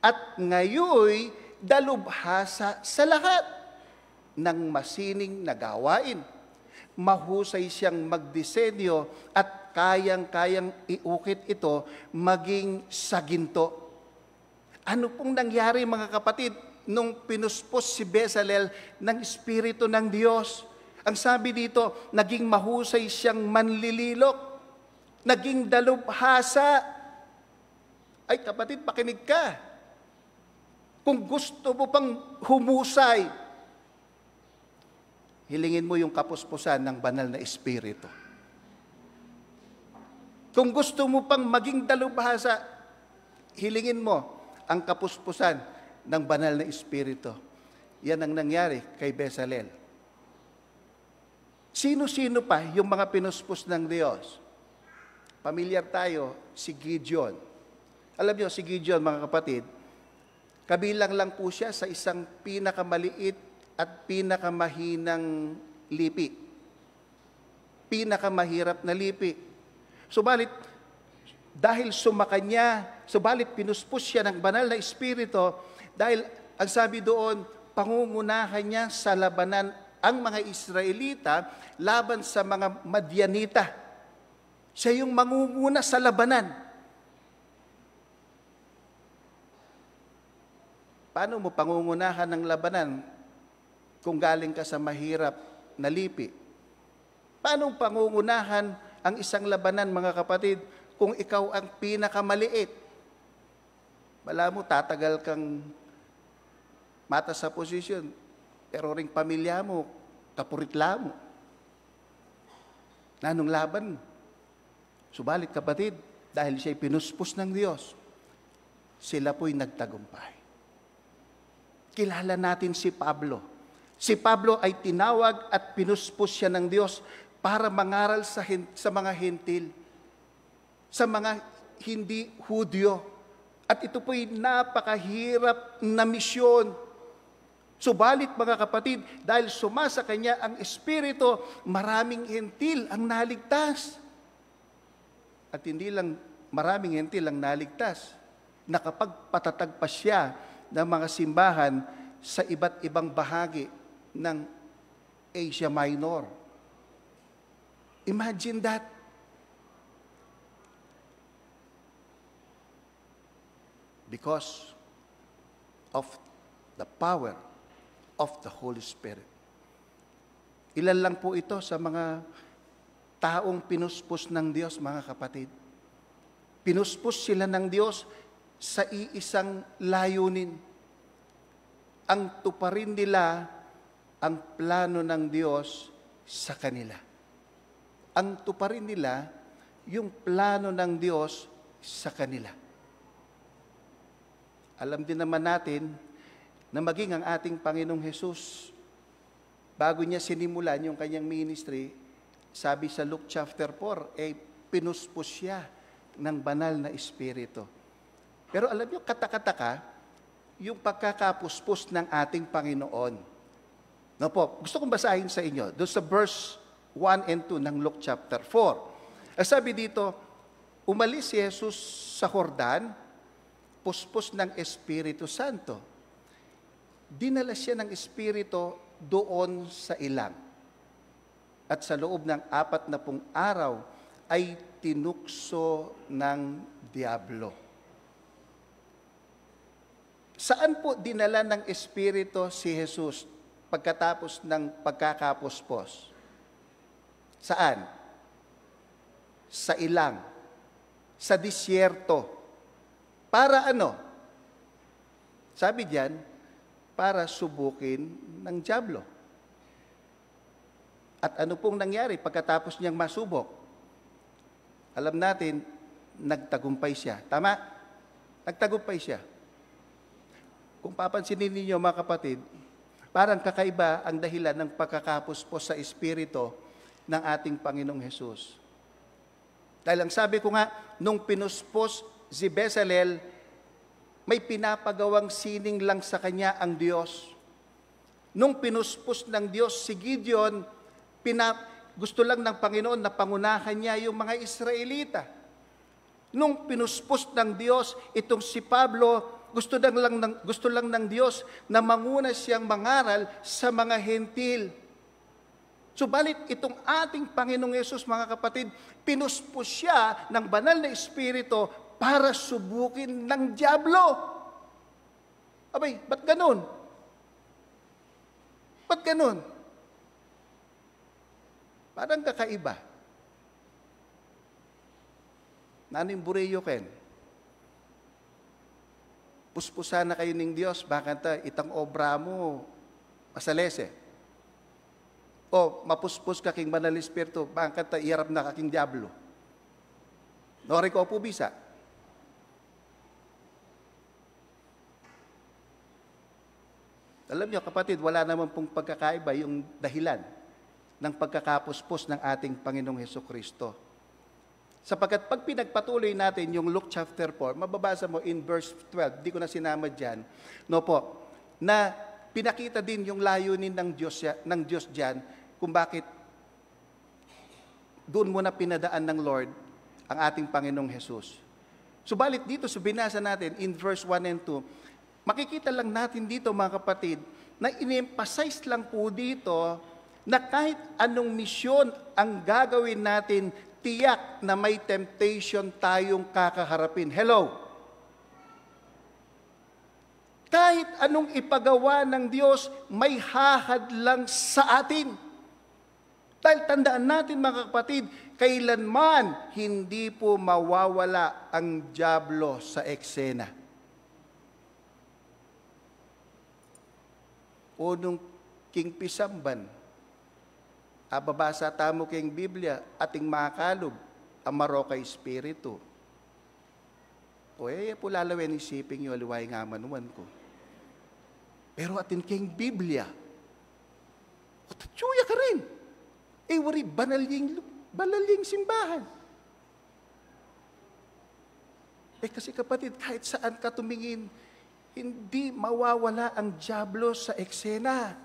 at ngayoy dalubhasa sa lahat ng masining na gawain. Mahusay siyang magdisenyo at kayang-kayang iukit ito maging sa ginto. Ano pong nangyari mga kapatid nung pinuspos si Bezalel ng Espiritu ng Diyos? Ang sabi dito, naging mahusay siyang manlililok, naging dalubhasa. Ay kapatid, pakinig ka. Kung gusto mo pang humusay, hilingin mo yung kapuspusan ng banal na Espiritu. Kung gusto mo pang maging dalubhasa, hilingin mo ang kapuspusan ng banal na Espiritu. Yan ang nangyari kay Bezalel. Sino-sino pa yung mga pinuspos ng Diyos? Pamilyar tayo, si Gideon. Alam niyo, si Gideon, mga kapatid, kabilang lang po siya sa isang pinakamaliit at pinakamahinang lipi. Pinakamahirap na lipi. Subalit, dahil subalit pinuspos siya ng banal na Espiritu, dahil ang sabi doon, pangungunahan niya sa labanan ang mga Israelita laban sa mga Madyanita. Siya yung mangunguna sa labanan. Paano mo pangungunahan ng labanan kung galing ka sa mahirap na lipi? Paano pangungunahan ang isang labanan, mga kapatid, kung ikaw ang pinakamaliit? Wala mo, tatagal kang mata sa posisyon, pero ring pamilya mo, kapuritla mo. Nanong laban? Subalit kapatid, dahil siya'y pinuspos ng Diyos, sila po'y nagtagumpay. Kilala natin si Pablo. Si Pablo ay tinawag at pinuspos siya ng Diyos para mangaral sa mga hentil, sa mga hindi Hudyo. At ito po'y napakahirap na misyon. Subalit mga kapatid, dahil sumasa kanya ang Espiritu, maraming hentil ang naligtas. At hindi lang maraming hentil ang naligtas, nakapagpatatag pa siya ng mga simbahan sa iba't ibang bahagi ng Asia Minor. Imagine that. Because of the power of the Holy Spirit. Ilan lang po ito sa mga taong pinuspos ng Diyos, mga kapatid. Pinuspos sila ng Diyos sa iisang layunin. Ang tuparin nila ang plano ng Diyos sa kanila. Ang tuparin nila yung plano ng Diyos sa kanila. Alam din naman natin na maging ang ating Panginoong Hesus, bago niya sinimulan yung kanyang ministry, sabi sa Luke chapter 4, pinuspos siya ng banal na Espiritu. Pero alam niyo, katakataka, yung pagkakapuspos ng ating Panginoon. No po, gusto kong basahin sa inyo, doon sa verse 1 and 2 ng Luke chapter 4. Sabi dito, umalis si Jesus sa Jordan, puspos ng Espiritu Santo. Dinala siya ng Espiritu doon sa ilang. At sa loob ng 40 araw ay tinukso ng diablo. Saan po dinala ng Espiritu si Jesus pagkatapos ng pagkakapuspos? Saan? Sa ilang. Sa disyerto. Para ano? Sabi diyan, para subukin ng diablo. At ano pong nangyari pagkatapos niyang masubok? Alam natin, nagtagumpay siya. Tama? Nagtagumpay siya. Kung papansinin ninyo mga kapatid, parang kakaiba ang dahilan ng pagkakapuspos sa Espiritu ng ating Panginoong Hesus. Dahil ang sabi ko nga, nung pinuspos si Bezalel, may pinapagawang sining lang sa kanya ang Diyos. Nung pinuspos ng Diyos si Gideon, gusto lang ng Panginoon na pangunahan niya yung mga Israelita. Nung pinuspos ng Diyos itong si Pablo, gusto lang ng Diyos na manguna siyang mangaral sa mga hentil. Subalit itong ating Panginoong Yesus, mga kapatid, pinuspos siya ng banal na Espiritu para subukin ng dyablo. Abay, ba't ganun? Ba't ganun? Parang kakaiba. Naning bureyo ken. Puspusan na kayo ng Diyos, bakit itang obra mo masalese? O mapuspos ka king banal Espiritu, bakit iharap na kaking dyablo? Nori ko po bisa. Alam niyo kapatid, wala naman pong pagkakaiba yung dahilan ng pagkakapuspos ng ating Panginoong Hesukristo. Sapagkat pag pinagpatuloy natin yung Luke chapter 4, mababasa mo in verse 12, di ko na sinama dyan, no po, na pinakita din yung layunin ng Diyos dyan kung bakit doon muna pinadaan ng Lord ang ating Panginoong Jesus. Subalit dito sa binasa natin in verse 1 and 2, makikita lang natin dito mga kapatid na in-emphasize lang po dito na kahit anong misyon ang gagawin natin, tiyak na may temptation tayong kakaharapin. Hello? Kahit anong ipagawa ng Diyos, may hahadlang sa atin. Dahil tandaan natin mga kapatid, kailanman hindi po mawawala ang dyablo sa eksena. O nung king pisamban, ababasa tamo king Biblia, ating makalob, ang marokay espiritu. O po lalawin isipin nyo, aliway nga manuman ko. Pero atin king Biblia, o tatsuya ka rin. Wari, banaling simbahan. Kasi kapatid, kahit saan ka tumingin, hindi mawawala ang dyablo sa eksena.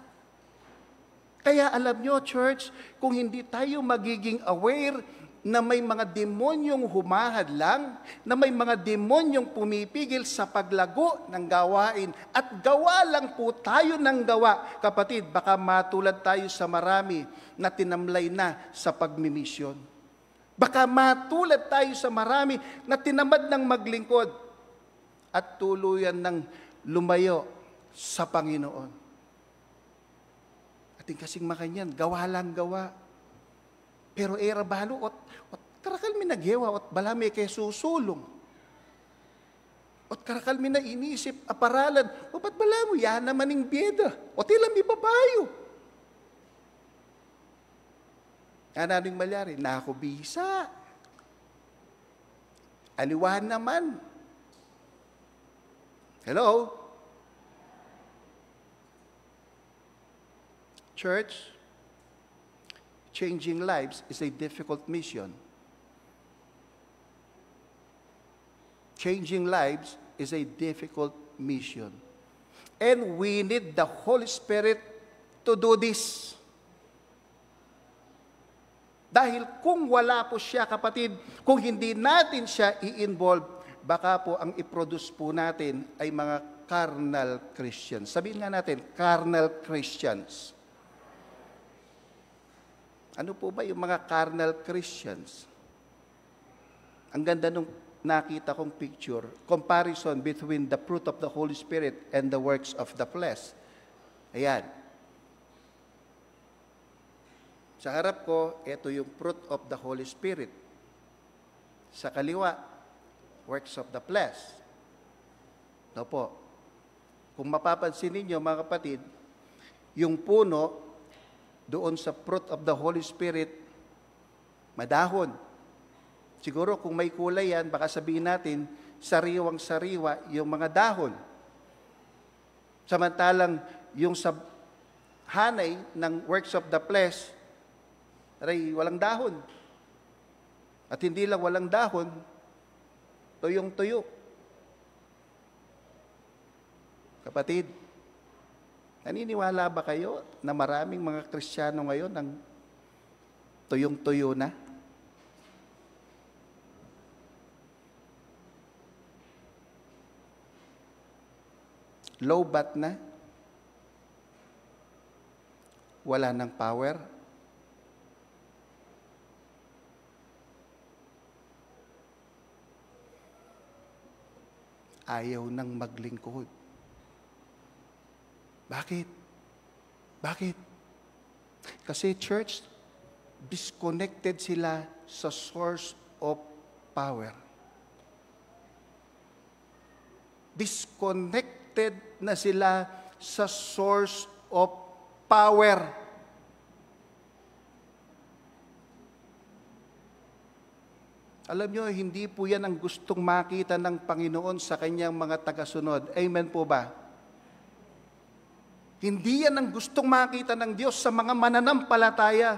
Kaya alam nyo, church, kung hindi tayo magiging aware na may mga demonyong humahadlang, na may mga demonyong pumipigil sa paglago ng gawain, at gawa lang po tayo ng gawa, kapatid, baka matulad tayo sa marami na tinamlay na sa pagmimisyon. Baka matulad tayo sa marami na tinamad ng maglingkod at tuluyan ng lumayo sa Panginoon. Ating kasing makanyan, gawa lang gawa. Pero era balo, ot karakal mi naghewa, ot balami kay susulong. Ot karakal mi na inisip, aparalan, o ba't bala mo, yan naman ng biyeda, o tilang mi babayo. Yan naning malyari, nakubisa. Aliwan naman. Hello? Church, changing lives is a difficult mission. Changing lives is a difficult mission. And we need the Holy Spirit to do this. Dahil kung wala po siya, kapatid, kung hindi natin siya i-involve, baka po ang i-produce po natin ay mga carnal Christians. Sabihin nga natin, carnal Christians. Ano po ba yung mga carnal Christians? Ang ganda nung nakita kong picture, comparison between the fruit of the Holy Spirit and the works of the flesh. Ayan. Sa harap ko, ito yung fruit of the Holy Spirit. Sa kaliwa, works of the flesh. No po. Kung mapapansin ninyo, mga kapatid, yung puno, doon sa fruit of the Holy Spirit, madahon. Siguro kung may kulay yan, baka sabihin natin, sariwang-sariwa yung mga dahon. Samantalang yung sa hanay ng works of the flesh, aray, walang dahon. At hindi lang walang dahon, tuyong-tuyo. Kapatid, naniniwala ba kayo na maraming mga Kristiyano ngayon ang tuyong-tuyo na? Low-bat na? Wala ng power? Ayaw nang maglingkod. Bakit? Bakit? Kasi church, disconnected sila sa source of power. Disconnected na sila sa source of power. Alam nyo, hindi po yan ang gustong makita ng Panginoon sa kanyang mga tagasunod. Amen po ba? Hindi yan ang gustong makita ng Diyos sa mga mananampalataya.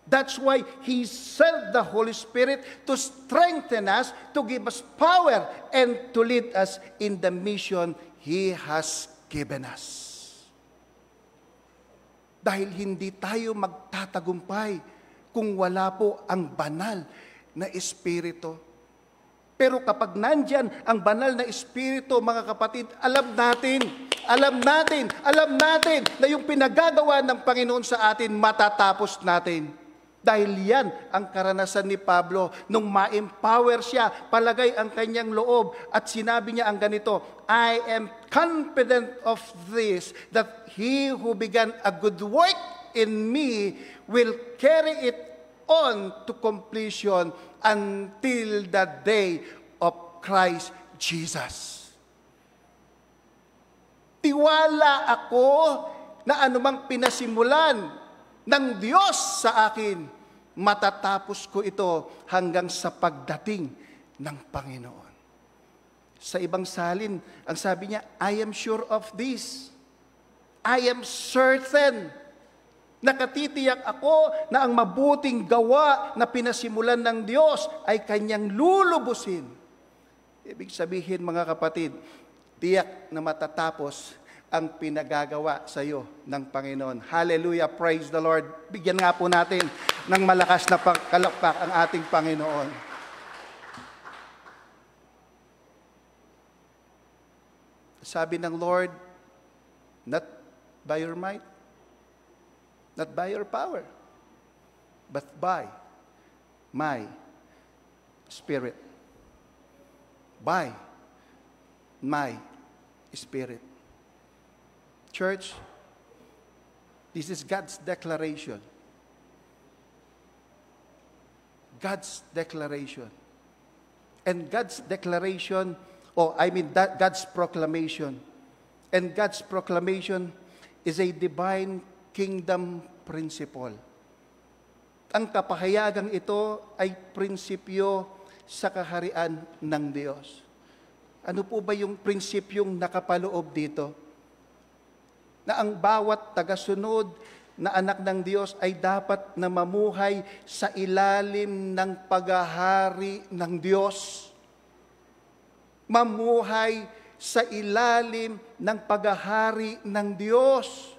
That's why He sent the Holy Spirit to strengthen us, to give us power, and to lead us in the mission He has given us. Dahil hindi tayo magtatagumpay kung wala po ang banal na Espiritu. Pero kapag nandyan ang banal na Espiritu, mga kapatid, alam natin na yung pinagagawa ng Panginoon sa atin, matatapos natin. Dahil yan ang karanasan ni Pablo nung ma-empower siya, palagay ang kanyang loob at sinabi niya ang ganito, I am confident of this, that he who began a good work in me will carry it on to completion until the day of Christ Jesus. Tiwala ako na anumang pinasimulan ng Diyos sa akin, matatapos ko ito hanggang sa pagdating ng Panginoon. Sa ibang salin, ang sabi niya, I am sure of this. I am certain. Nakatitiyak ako na ang mabuting gawa na pinasimulan ng Diyos ay Kanyang lulubusin. Ibig sabihin, mga kapatid, tiyak na matatapos ang pinagagawa sa iyo ng Panginoon. Hallelujah, praise the Lord. Bigyan nga po natin ng malakas na pagkalakpak ang ating Panginoon. Sabi ng Lord, not by your might, not by your power, but by my Spirit. By my Spirit. Church, this is God's declaration. God's declaration. And God's declaration, God's proclamation. And God's proclamation is a divine kingdom principle. Ang kapahayagang ito ay prinsipyo sa kaharian ng Diyos. Ano po ba yung prinsipyong nakapaloob dito? Na ang bawat tagasunod na anak ng Diyos ay dapat na mamuhay sa ilalim ng paghahari ng Diyos. Mamuhay sa ilalim ng paghahari ng Diyos.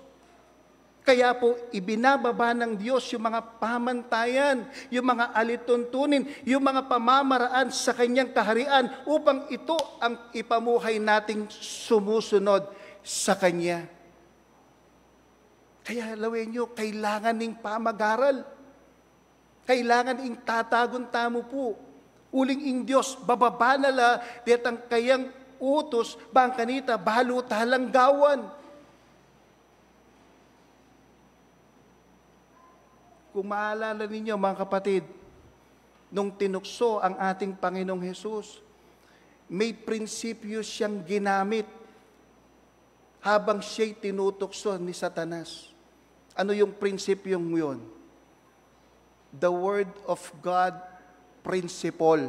Kaya po, ibinababa ng Diyos yung mga pamantayan, yung mga alituntunin, yung mga pamamaraan sa Kanyang kaharian upang ito ang ipamuhay nating sumusunod sa Kanya. Kaya lawin nyo, kailangan ning pamag-aral. Kailangan ing tatagon-tamo po. Uling ing Diyos, bababanala, ditang kayang utos, bangkanita, balutalang gawan. Kung maalala ninyo, mga kapatid, nung tinukso ang ating Panginoong Hesus, may prinsipyo siyang ginamit habang siya'y tinutukso ni Satanas. Ano yung prinsipyong yun? The Word of God principle.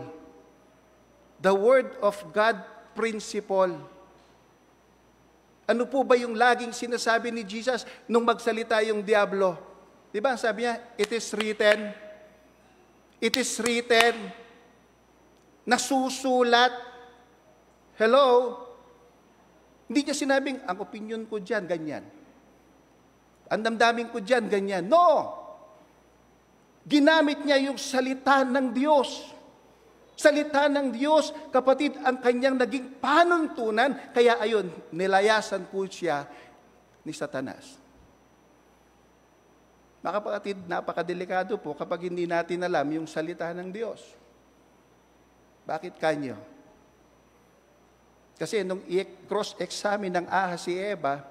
The Word of God principle. Ano po ba yung laging sinasabi ni Jesus nung magsalita yung diablo? Diba sabi niya, it is written, It is written, nasusulat. Hello? Hindi niya sinabing, ang opinion ko dyan, ganyan. Ang damdamin ko dyan, ganyan. No! Ginamit niya yung salita ng Diyos. Salita ng Diyos, kapatid, ang kanyang naging panuntunan. Kaya ayon, nilayasan po siya ni Satanas. Mga kapatid, napakadelikado po kapag hindi natin alam yung salita ng Diyos. Bakit kanyo? Kasi nung i-cross-examine ng Ahas si Eva,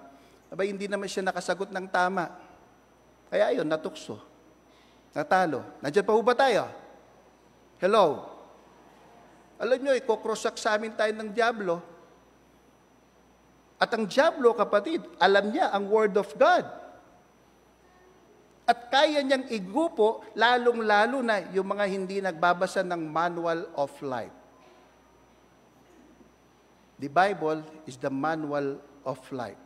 abay hindi naman siya nakasagot ng tama. Kaya ayun, natukso. Natalo. Nandiyan pa ba tayo? Hello? Alam nyo, i-cross-examine tayo ng Diablo. At ang Diablo, kapatid, alam niya ang Word of God. At kaya niyang igupo, lalong-lalo na yung mga hindi nagbabasa ng Manual of Life. The Bible is the Manual of Life.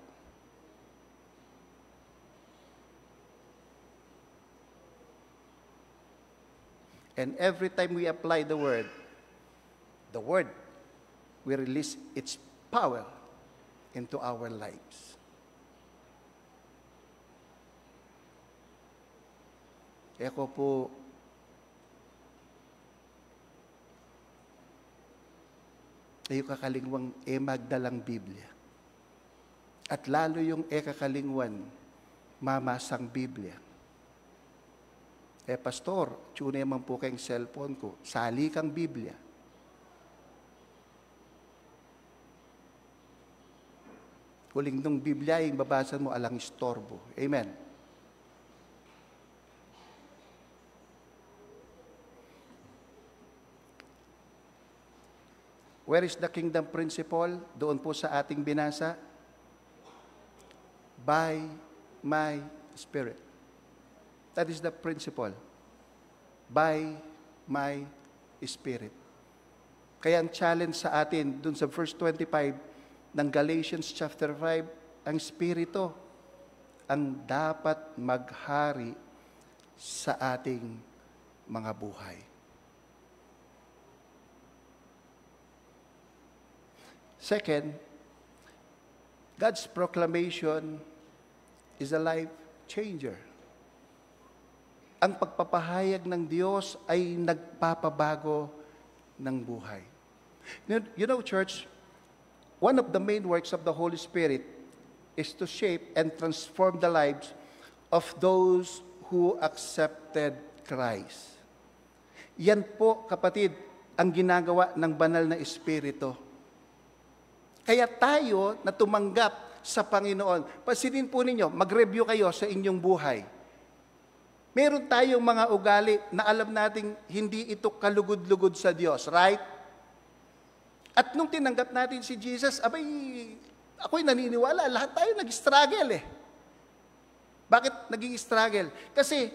And every time we apply the Word will release its power into our lives. Eko po, ay kakalingwang magdalang Biblia. At lalo yung kakalingwan, mamasang Biblia. Pastor, tune naman po kayong cellphone ko, sali kang Biblia. Huling nung Biblia, yung babasa mo, alang istorbo. Amen. Where is the kingdom principle? Doon po sa ating binasa. By my Spirit. That is the principle. By my Spirit. Kaya ang challenge sa atin, doon sa verse 25 ng Galatians chapter 5, ang Espiritu ang dapat maghari sa ating mga buhay. Second, God's proclamation is a life changer. Ang pagpapahayag ng Diyos ay nagpapabago ng buhay. You know, church, one of the main works of the Holy Spirit is to shape and transform the lives of those who accepted Christ. Yan po, kapatid, ang ginagawa ng banal na Espiritu. Kaya tayo na tumanggap sa Panginoon, pansinin po ninyo, mag-review kayo sa inyong buhay. Meron tayong mga ugali na alam nating hindi ito kalugod-lugod sa Diyos, right? At nung tinanggap natin si Jesus, ako'y naniniwala, lahat tayo nag-struggle eh. Bakit naging struggle? Kasi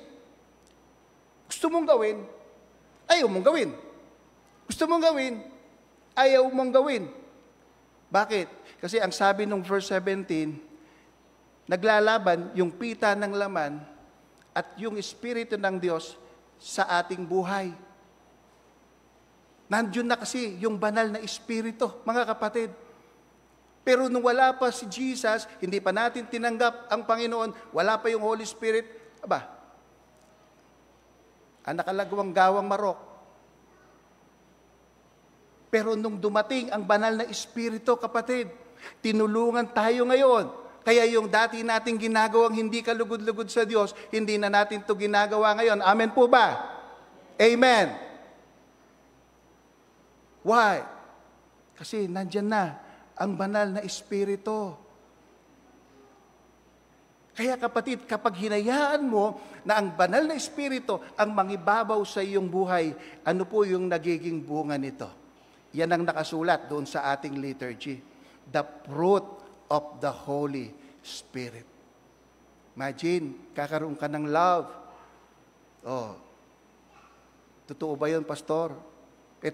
gusto mong gawin, ayaw mong gawin. Gusto mong gawin, ayaw mong gawin. Bakit? Kasi ang sabi nung verse 17, naglalaban yung pita ng laman at yung Espiritu ng Diyos sa ating buhay. Nandiyon na kasi yung banal na Espiritu, mga kapatid. Pero nung wala pa si Jesus, hindi pa natin tinanggap ang Panginoon, wala pa yung Holy Spirit, ang nakalagwang gawang marok. Pero nung dumating ang banal na Espiritu, kapatid, tinulungan tayo ngayon. Kaya yung dati nating ginagawang hindi kalugod-lugod sa Diyos, hindi na natin ito ginagawa ngayon. Amen po ba? Amen. Why? Kasi nandyan na ang banal na Espiritu. Kaya kapatid, kapag hinayaan mo na ang banal na Espiritu ang mangibabaw sa iyong buhay, ano po yung nagiging bunga nito? Yan ang nakasulat doon sa ating liturgy. The fruit of the Holy Spirit. Imagine, kakaroon ka ng love. Oh, totoo ba yun, Pastor?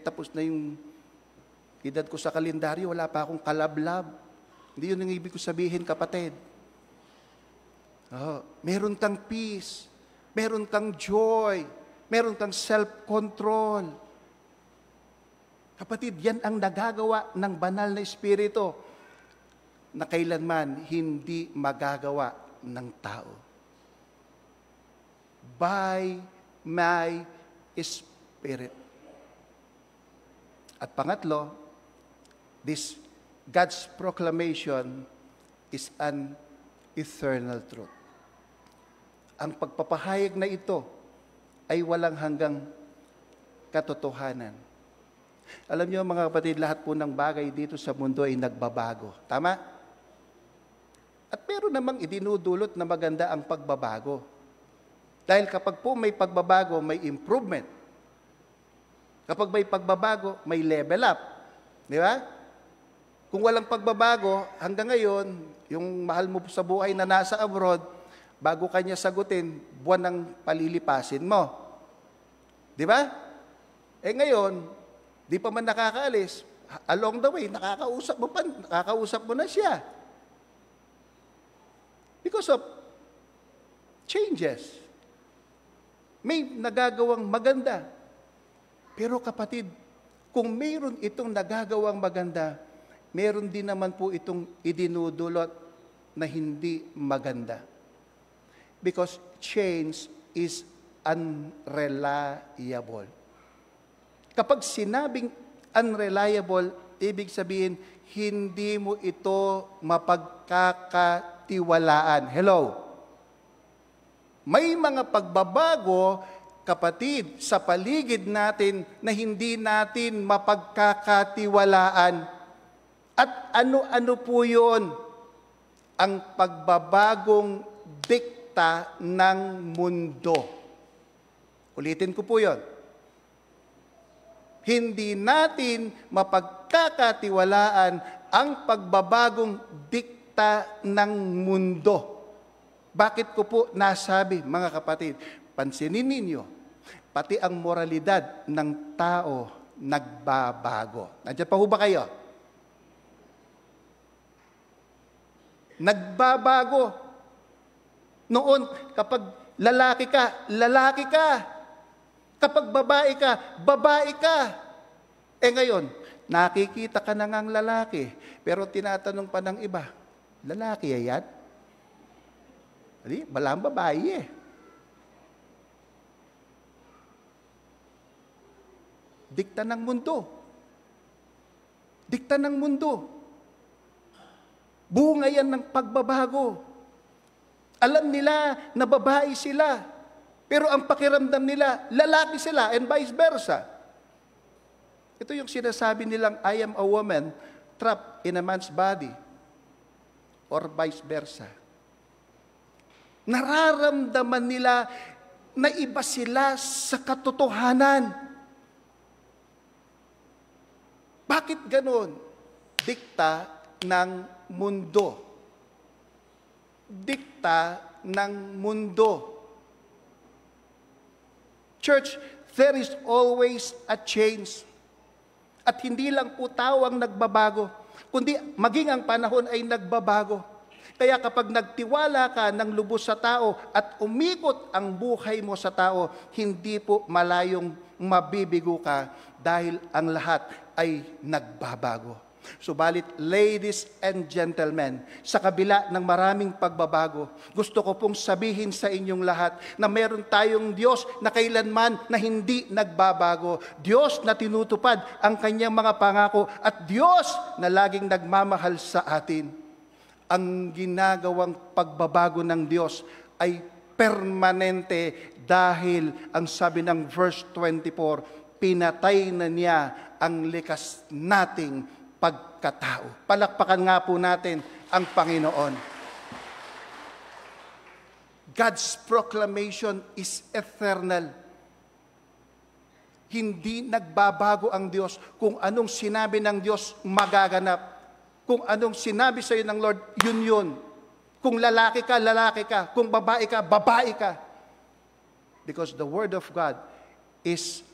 Tapos na yung edad ko sa kalendaryo, wala pa akong kalablab. Hindi yun ang ibig ko sabihin, kapatid. Oh, meron kang peace, meron kang joy, Meron kang self-control. Kapatid, yan ang nagagawa ng banal na Espiritu na kailanman hindi magagawa ng tao. By my Spirit. At pangatlo, this God's proclamation is an eternal truth. Ang pagpapahayag na ito ay walang hanggang katotohanan. Alam niyo mga kapatid, lahat po ng bagay dito sa mundo ay nagbabago. Tama? At meron namang idinudulot na maganda ang pagbabago. Dahil kapag po may pagbabago, may improvement. Kapag may pagbabago, may level up. Di ba? Kung walang pagbabago, hanggang ngayon, yung mahal mo sa buhay na nasa abroad, bago kanya sagutin, buwan ng palilipasin mo. Di ba? Ngayon, di pa man nakakaalis, along the way, nakakausap mo na siya. Because of changes. May nagagawang maganda. Pero kapatid, kung mayroon itong nagagawang maganda, meron din naman po itong idinudulot na hindi maganda. Because change is unreliable. Kapag sinabing unreliable, ibig sabihin, hindi mo ito mapagkakatiwalaan. Hello? May mga pagbabago, kapatid, sa paligid natin na hindi natin mapagkakatiwalaan. At ano-ano po yun? Ang pagbabagong dikta ng mundo. Ulitin ko po yun. Hindi natin mapagkakatiwalaan ang pagbabagong dikta ng mundo. Bakit ko po nasabi, mga kapatid? Pansinin ninyo, pati ang moralidad ng tao nagbabago. Nandiyan pa ho ba kayo? Nagbabago. Noon, kapag lalaki ka, lalaki ka. Kapag babae ka, babae ka. Ngayon, nakikita ka na ngang lalaki, pero tinatanong pa ng iba, lalaki yan? Balang babae eh. Dikta ng mundo. Dikta ng mundo. Bunga yan ng pagbabago. Alam nila na babae sila, pero ang pakiramdam nila, lalaki sila, and vice versa. Ito yung sinasabi nilang, I am a woman trapped in a man's body, or vice versa. Nararamdaman nila na iba sila sa katotohanan. Bakit ganon? Dikta ng mundo. Dikta ng mundo. Church, there is always a change. At hindi lang po tao ang nagbabago, kundi maging ang panahon ay nagbabago. Kaya kapag nagtiwala ka ng lubos sa tao at umikot ang buhay mo sa tao, hindi po malayong mabibigo ka dahil ang lahat ay nagbabago. Subalit, ladies and gentlemen, sa kabila ng maraming pagbabago, gusto ko pong sabihin sa inyong lahat na meron tayong Diyos na kailanman na hindi nagbabago. Diyos na tinutupad ang kanyang mga pangako at Diyos na laging nagmamahal sa atin. Ang ginagawang pagbabago ng Diyos ay permanente dahil ang sabi ng verse 24, pinatay na niya ang likas nating pagkatao. Palakpakan nga po natin ang Panginoon. God's proclamation is eternal. Hindi nagbabago ang Diyos. Kung anong sinabi ng Diyos, magaganap. Kung anong sinabi sa iyo ng Lord, yun yun. Kung lalaki ka, lalaki ka. Kung babae ka, babae ka. Because the Word of God is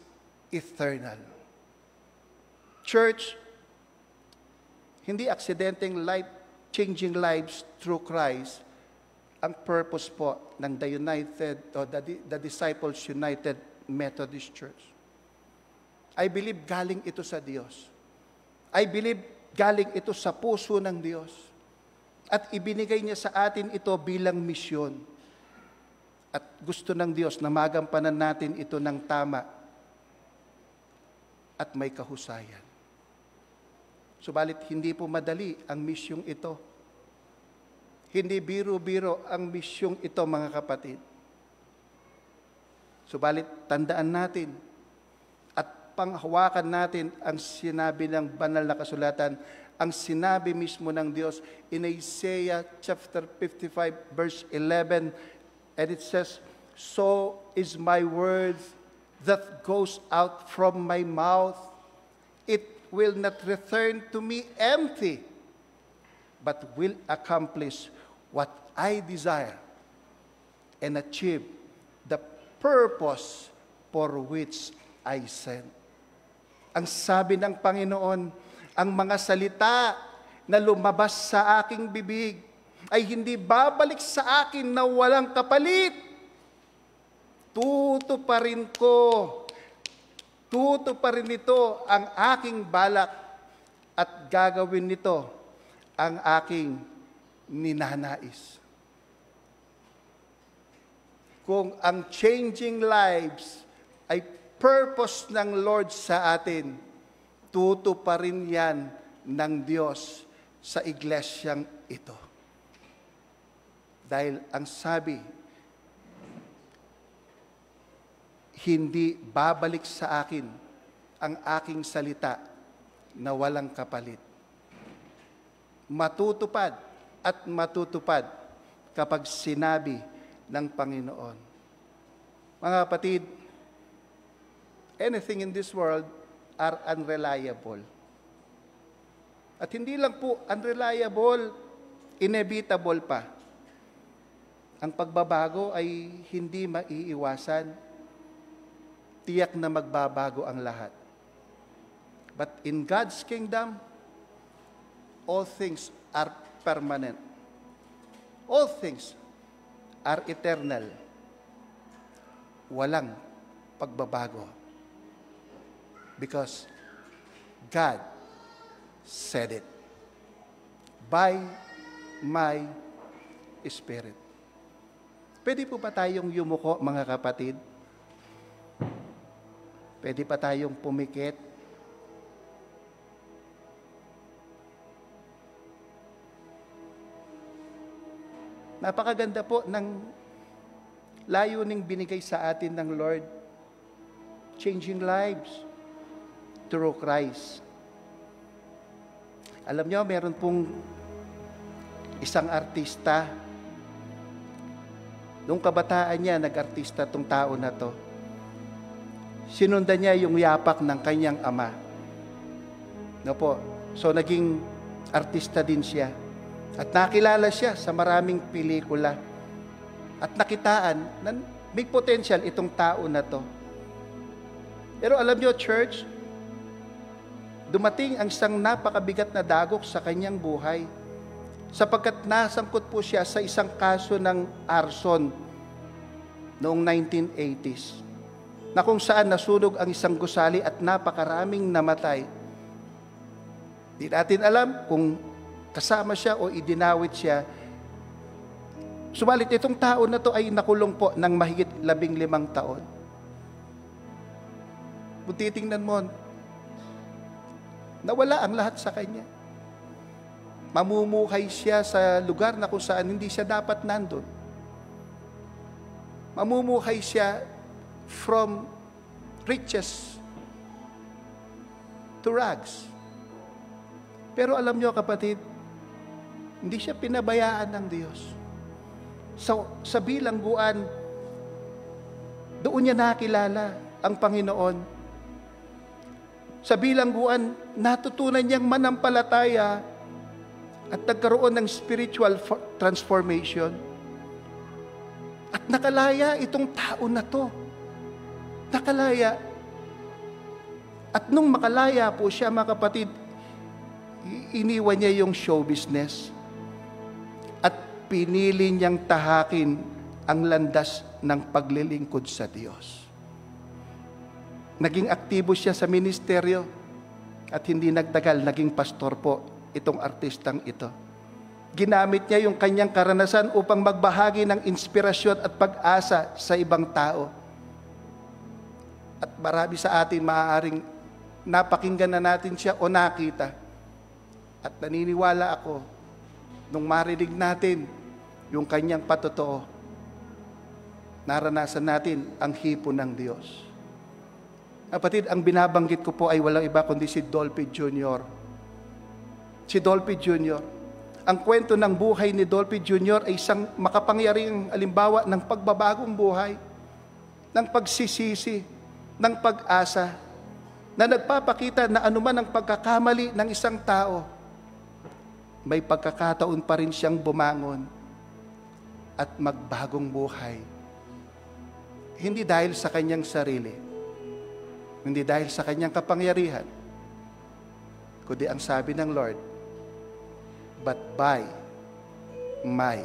eternal. Church, hindi aksidenteng life-changing lives through Christ ang purpose po ng the Disciples United Methodist Church. I believe galing ito sa Diyos. I believe galing ito sa puso ng Diyos. At ibinigay niya sa atin ito bilang misyon. At gusto ng Diyos na magampanan natin ito ng tama at may kahusayan. Subalit hindi po madali ang misyong ito. Hindi biro-biro ang misyong ito, mga kapatid. Subalit tandaan natin at panghawakan natin ang sinabi ng banal na kasulatan, ang sinabi mismo ng Diyos in Isaiah chapter 55 verse 11, and it says, "So is my word that goes out from my mouth. It will not return to me empty, but will accomplish what I desire and achieve the purpose for which I sent." Ang sabi ng Panginoon, ang mga salita na lumabas sa aking bibig ay hindi babalik sa akin na walang kapalit. Tutuparin nito ang aking balak at gagawin nito ang aking ninanais. Kung ang changing lives ay purpose ng Lord sa atin, tutuparin yan ng Diyos sa iglesyang ito. Dahil ang sabi, hindi babalik sa akin ang aking salita na walang kapalit. Matutupad at matutupad kapag sinabi ng Panginoon. Mga kapatid, anything in this world are unreliable. At hindi lang po unreliable, inevitable pa. Ang pagbabago ay hindi maiiwasan. Tiyak na magbabago ang lahat. But in God's kingdom, all things are permanent. All things are eternal. Walang pagbabago. Because God said it. By my Spirit. Pwede po ba tayong yumuko, mga kapatid? Pwede pa tayong pumikit? Napakaganda po ng layuning binigay sa atin ng Lord. Changing lives through Christ. Alam nyo, meron pong isang artista. Nung kabataan niya, nag-artista tong tao na to. Sinundan niya yung yapak ng kanyang ama. No po. So, naging artista din siya. At nakilala siya sa maraming pelikula. At nakitaan na may potential itong tao na to. Pero alam niyo, church, dumating ang isang napakabigat na dagok sa kanyang buhay sapagkat nasangkot po siya sa isang kaso ng arson noong 1980s na kung saan nasunog ang isang gusali at napakaraming namatay. Di natin alam kung kasama siya o idinawit siya. Subalit itong tao na to ay nakulong po ng mahigit 15 taon. Kung titingnan mo, nawala ang lahat sa kanya. Mamumuhay siya sa lugar na kung saan hindi siya dapat nandun. Mamumuhay siya from riches to rags. Pero alam nyo, kapatid, hindi siya pinabayaan ng Diyos. Sa bilangguan, doon niya nakilala ang Panginoon. Sa bilangguan, natutunan niyang manampalataya at nagkaroon ng spiritual transformation. At nakalaya itong tao na to. Nakalaya. At nung makalaya po siya, mga kapatid, iniwan niya yung show business. At pinili niyang tahakin ang landas ng paglilingkod sa Diyos. Naging aktibo siya sa ministeryo at hindi nagtagal, naging pastor po itong artistang ito. Ginamit niya yung kanyang karanasan upang magbahagi ng inspirasyon at pag-asa sa ibang tao. At marami sa atin maaaring napakinggan na natin siya o nakita. At naniniwala ako, nung marinig natin yung kanyang patotoo, naranasan natin ang hipon ng Diyos. Kapatid, ang binabanggit ko po ay walang iba kundi si Dolphy Jr. Si Dolphy Jr. Ang kwento ng buhay ni Dolphy Jr. ay isang makapangyarihang halimbawa ng pagbabagong buhay, ng pagsisisi, ng pag-asa, na nagpapakita na anuman ang pagkakamali ng isang tao, may pagkakataon pa rin siyang bumangon at magbagong buhay. Hindi dahil sa kanyang sarili, hindi dahil sa kanyang kapangyarihan, kundi ang sabi ng Lord, but by my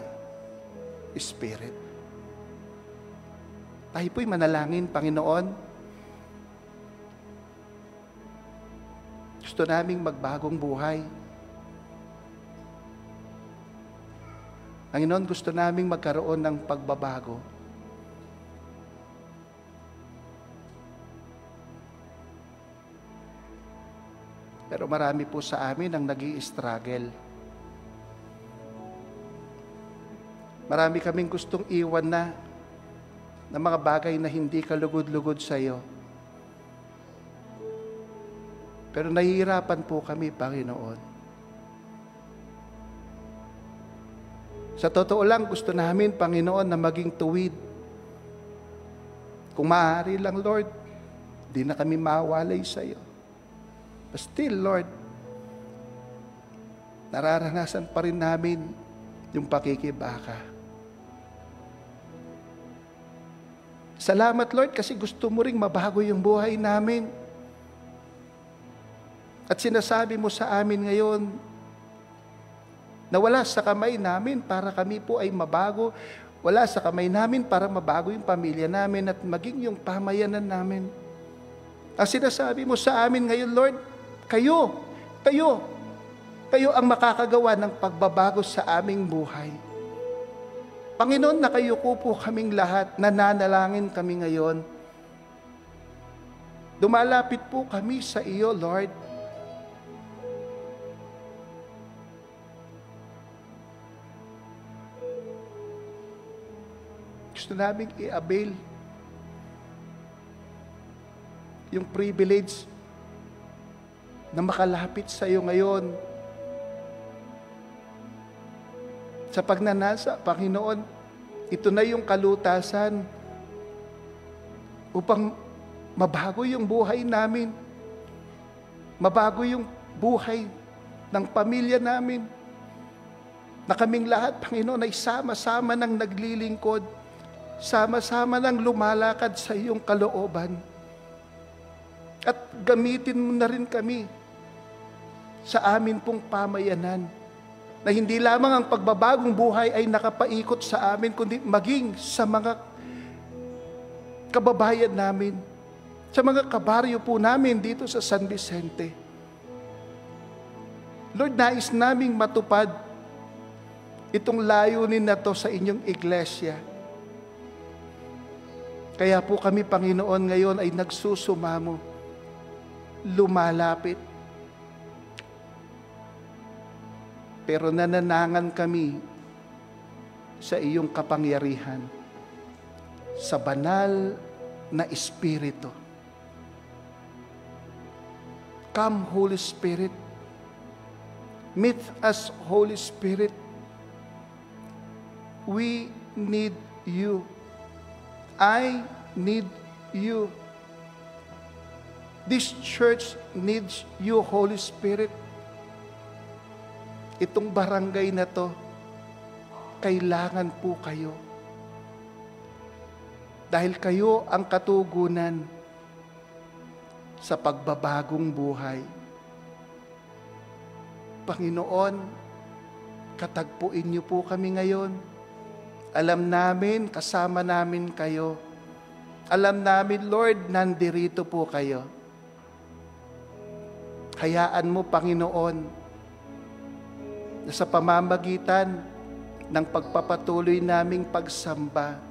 Spirit. Tayo po'y manalangin, Panginoon. Gusto naming magbagong buhay. Panginoon, gusto naming magkaroon ng pagbabago. Pero marami po sa amin ang nag-i-struggle. Marami kaming gustong iwan na ng mga bagay na hindi kalugod-lugod sa iyo. Pero nahihirapan po kami, Panginoon. Sa totoo lang, gusto namin, Panginoon, na maging tuwid. Kung maaari lang, Lord, di na kami mawalay sa iyo. But still, Lord, nararanasan pa rin namin yung pakikibaka. Salamat, Lord, kasi gusto mo ring mabago yung buhay namin. At sinasabi mo sa amin ngayon na wala sa kamay namin para kami po ay mabago. Wala sa kamay namin para mabago yung pamilya namin at maging yung pamayanan namin. Ang sinasabi mo sa amin ngayon, Lord, kayo ang makakagawa ng pagbabago sa aming buhay. Panginoon, nakayuko po kaming lahat, nananalangin kami ngayon. Dumalapit po kami sa iyo, Lord. Gusto namin i-avail yung privilege na makalapit sa iyo ngayon. Sa pagnanasa, Panginoon, ito na yung kalutasan upang mabago yung buhay namin. Mabago yung buhay ng pamilya namin. Na kaming lahat, Panginoon, ay sama-sama nang naglilingkod. Sama-sama nang lumalakad sa iyong kalooban. At gamitin mo na rin kami sa amin pong pamayanan, na hindi lamang ang pagbabagong buhay ay nakapaikot sa amin, kundi maging sa mga kababayan namin, sa mga kabaryo po namin dito sa San Vicente. Lord, nais naming matupad itong layunin na to sa inyong iglesia. Kaya po kami, Panginoon, ngayon ay nagsusumamo, lumalapit. Pero nananangan kami sa iyong kapangyarihan, sa banal na Espiritu. Come, Holy Spirit. Meet us, Holy Spirit. We need you. I need you. This church needs you, Holy Spirit. Itong barangay na to, kailangan po kayo. Dahil kayo ang katugunan sa pagbabagong buhay. Panginoon, katagpuin niyo po kami ngayon. Alam namin, kasama namin kayo. Alam namin, Lord, nandirito po kayo. Hayaan mo, Panginoon, na sa pamamagitan ng pagpapatuloy naming pagsamba,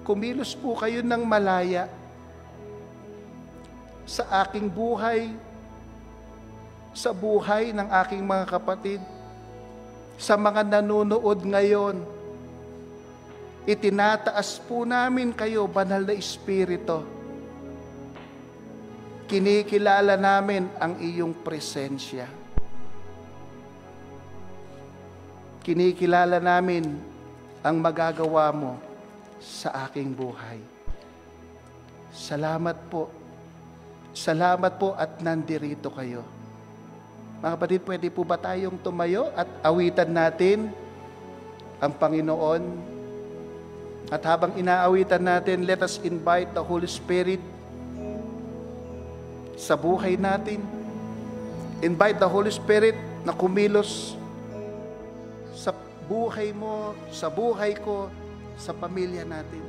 kumilos po kayo ng malaya sa aking buhay, sa buhay ng aking mga kapatid, sa mga nanonood ngayon. Itinataas po namin kayo, Banal na Espiritu. Kinikilala namin ang iyong presensya. Kinikilala namin ang magagawa mo sa aking buhay. Salamat po. Salamat po at nandirito kayo. Mga kapatid, pwede po ba tayong tumayo at awitan natin ang Panginoon? At habang inaawitan natin, let us invite the Holy Spirit sa buhay natin. Invite the Holy Spirit na kumilos sa buhay mo, sa buhay ko, sa pamilya natin.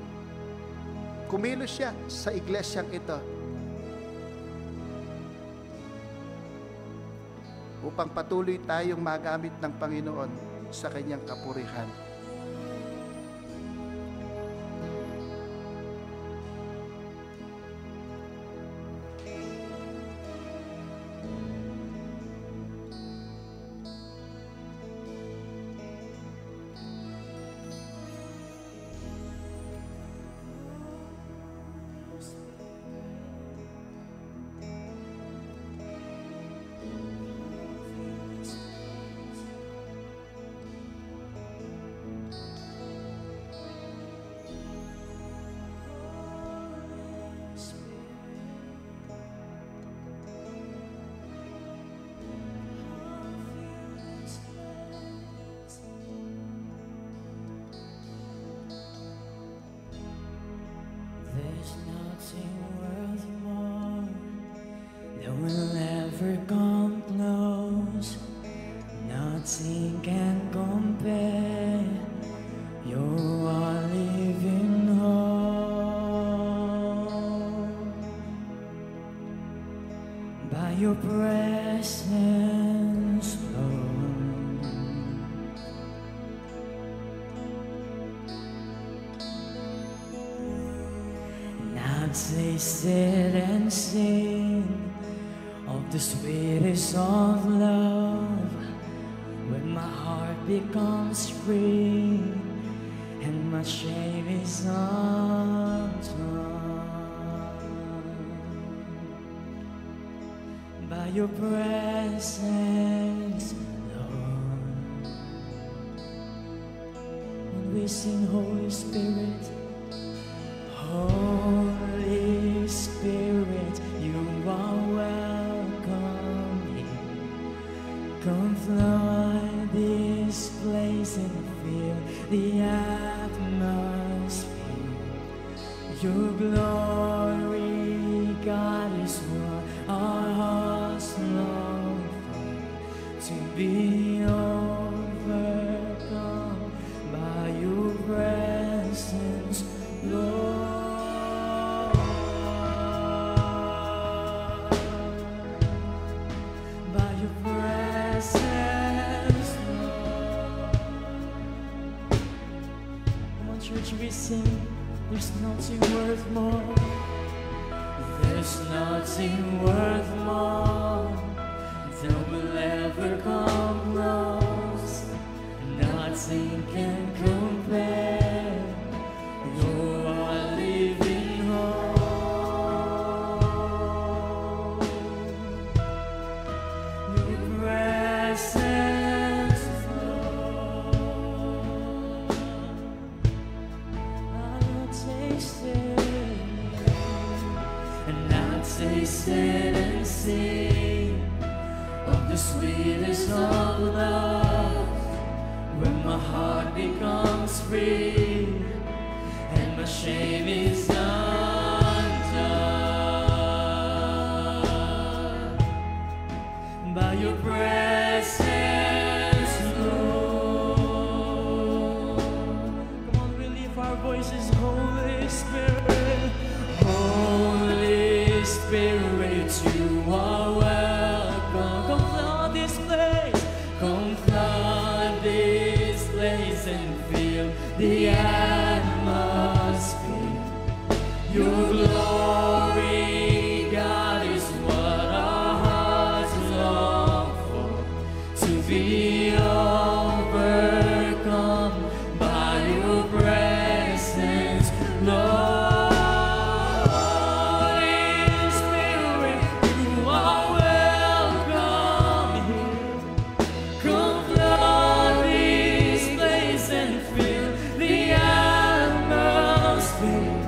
Kumilos siya sa iglesyang ito upang patuloy tayong magamit ng Panginoon sa kanyang kapurihan. There's nothing worth more that will ever come close. Nothing can compare. You're our living hope. By your presence, Lord, I've tasted and seen of the sweetest of love, when my heart becomes free and my shame is undone. By your presence, Lord, when we sing Holy Spirit, Holy Spirit, you are welcome here. Come flood this place and fill the atmosphere. Your glory, God, is what our hearts long for, to be overcome by your presence, Lord. We sing, there's nothing worth more. There's nothing worth more that will ever come close. Nothing can compare. You are living hope. Your presence, tasted and seen of the sweetest of love, when my heart becomes free and my shame is undone. By your presence, Lord. Come on, we lift our voices, Lord. Your glory, God, is what our hearts long for. To be overcome by your presence, Lord. Holy Spirit, you are welcome here. Come flood this place and fill the atmosphere.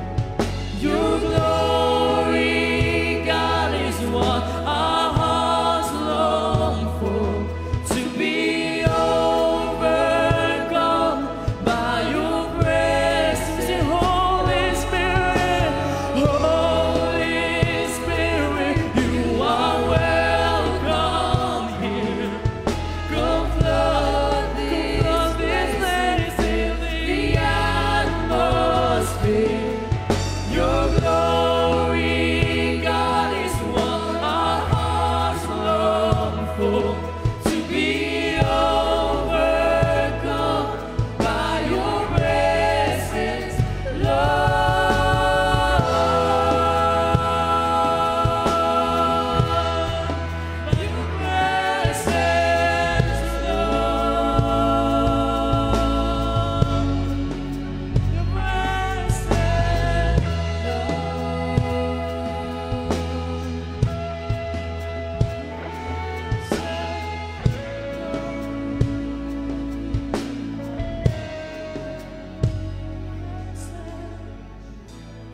Your glory, God, is what our hearts long for. To be overcome by your presence. Holy Spirit, you are welcome here. Come flood this place, fill the atmosphere. Your glory, God, is what our hearts long for. To be overcome by your presence, Lord. Your presence, Lord. Your presence.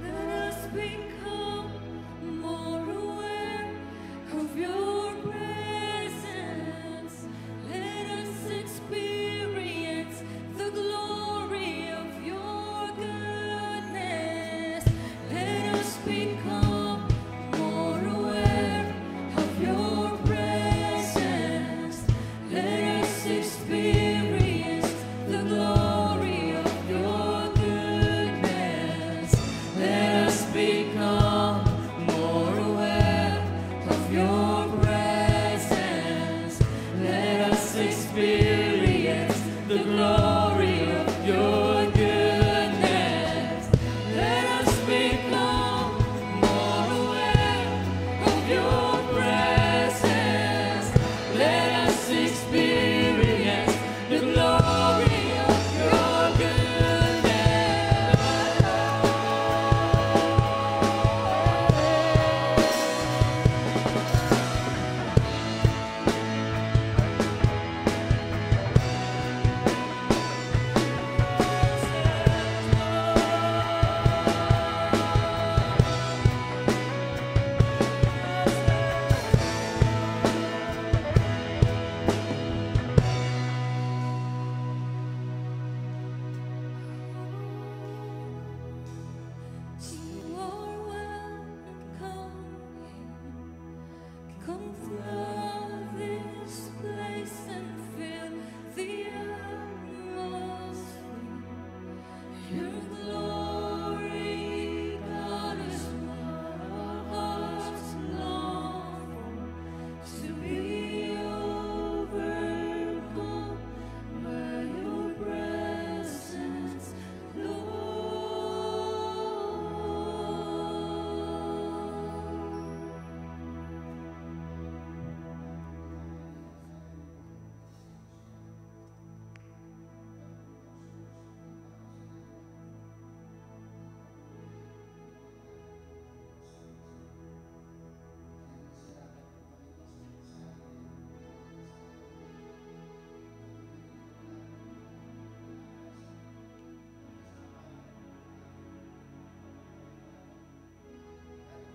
Let us become more aware of your presence. Let us experience the glory of your goodness. Let us become more aware of your presence. Let us experience the glory of your goodness. Let us become more aware of your presence. Let us experience the glory of your goodness. Let us become more aware of your presence. Let us experience the glory of your goodness. You are welcome here. Come flood this place and fill the atmosphere. Your glory, God, is what our hearts long for. To be overcome by your presence, Lord.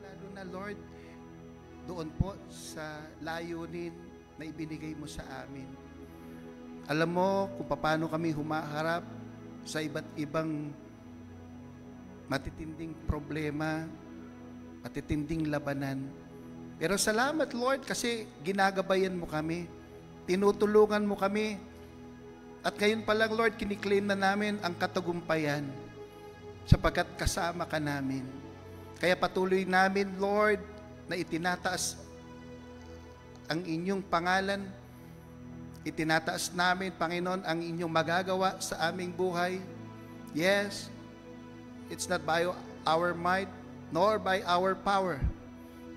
Lalo na Lord, doon po sa layunin na ibinigay mo sa amin. Alam mo kung paano kami humaharap sa iba't ibang matitinding problema, matitinding labanan. Pero salamat Lord kasi ginagabayan mo kami, tinutulungan mo kami, at ngayon pa lang Lord, kiniklaim na namin ang katagumpayan sapagkat kasama ka namin. Kaya patuloy namin Lord na itinataas ang inyong pangalan. Itinataas namin, Panginoon, ang inyong magagawa sa aming buhay. Yes, it's not by our might, nor by our power,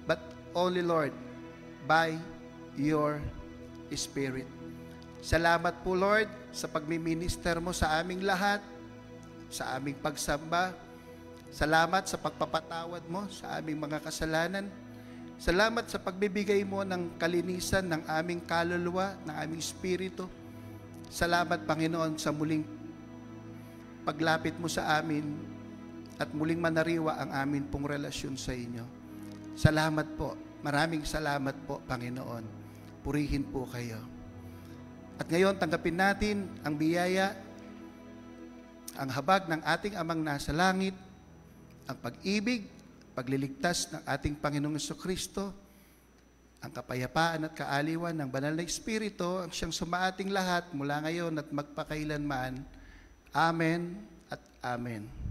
but only, Lord, by your Spirit. Salamat po, Lord, sa pagmiminister mo sa aming lahat, sa aming pagsamba. Salamat sa pagpapatawad mo sa aming mga kasalanan. Salamat sa pagbibigay mo ng kalinisan ng aming kaluluwa, ng aming espiritu. Salamat, Panginoon, sa muling paglapit mo sa amin at muling manariwa ang amin pong relasyon sa inyo. Salamat po. Maraming salamat po, Panginoon. Purihin po kayo. At ngayon, tanggapin natin ang biyaya, ang habag ng ating Amang nasa langit, ang pag-ibig, pagliligtas ng ating Panginoong Jesucristo, ang kapayapaan at kaaliwan ng Banal na Espiritu, ang siyang sumaating lahat mula ngayon at magpakailanman. Amen at Amen.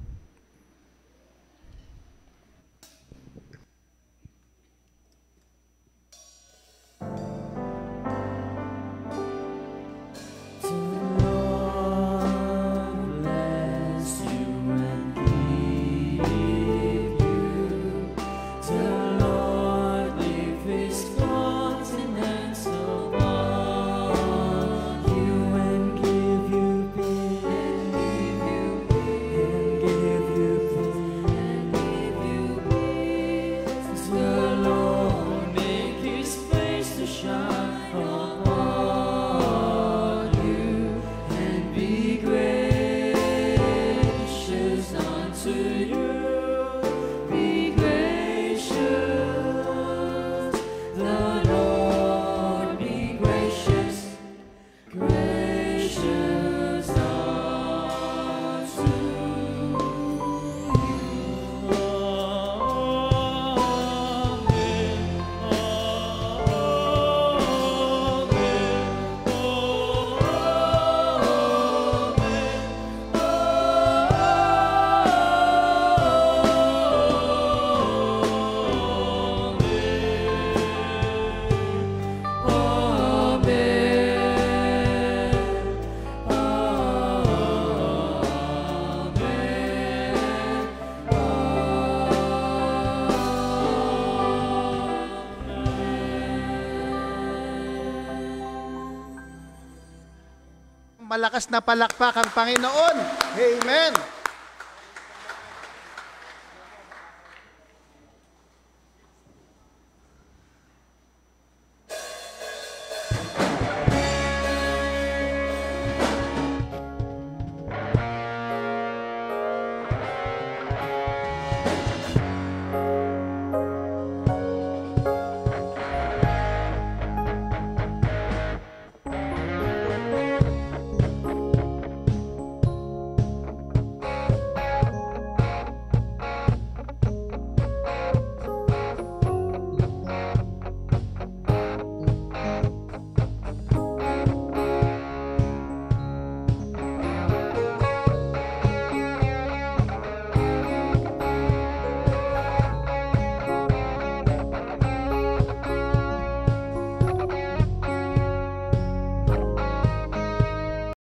Malakas na palakpak ang Panginoon. Amen.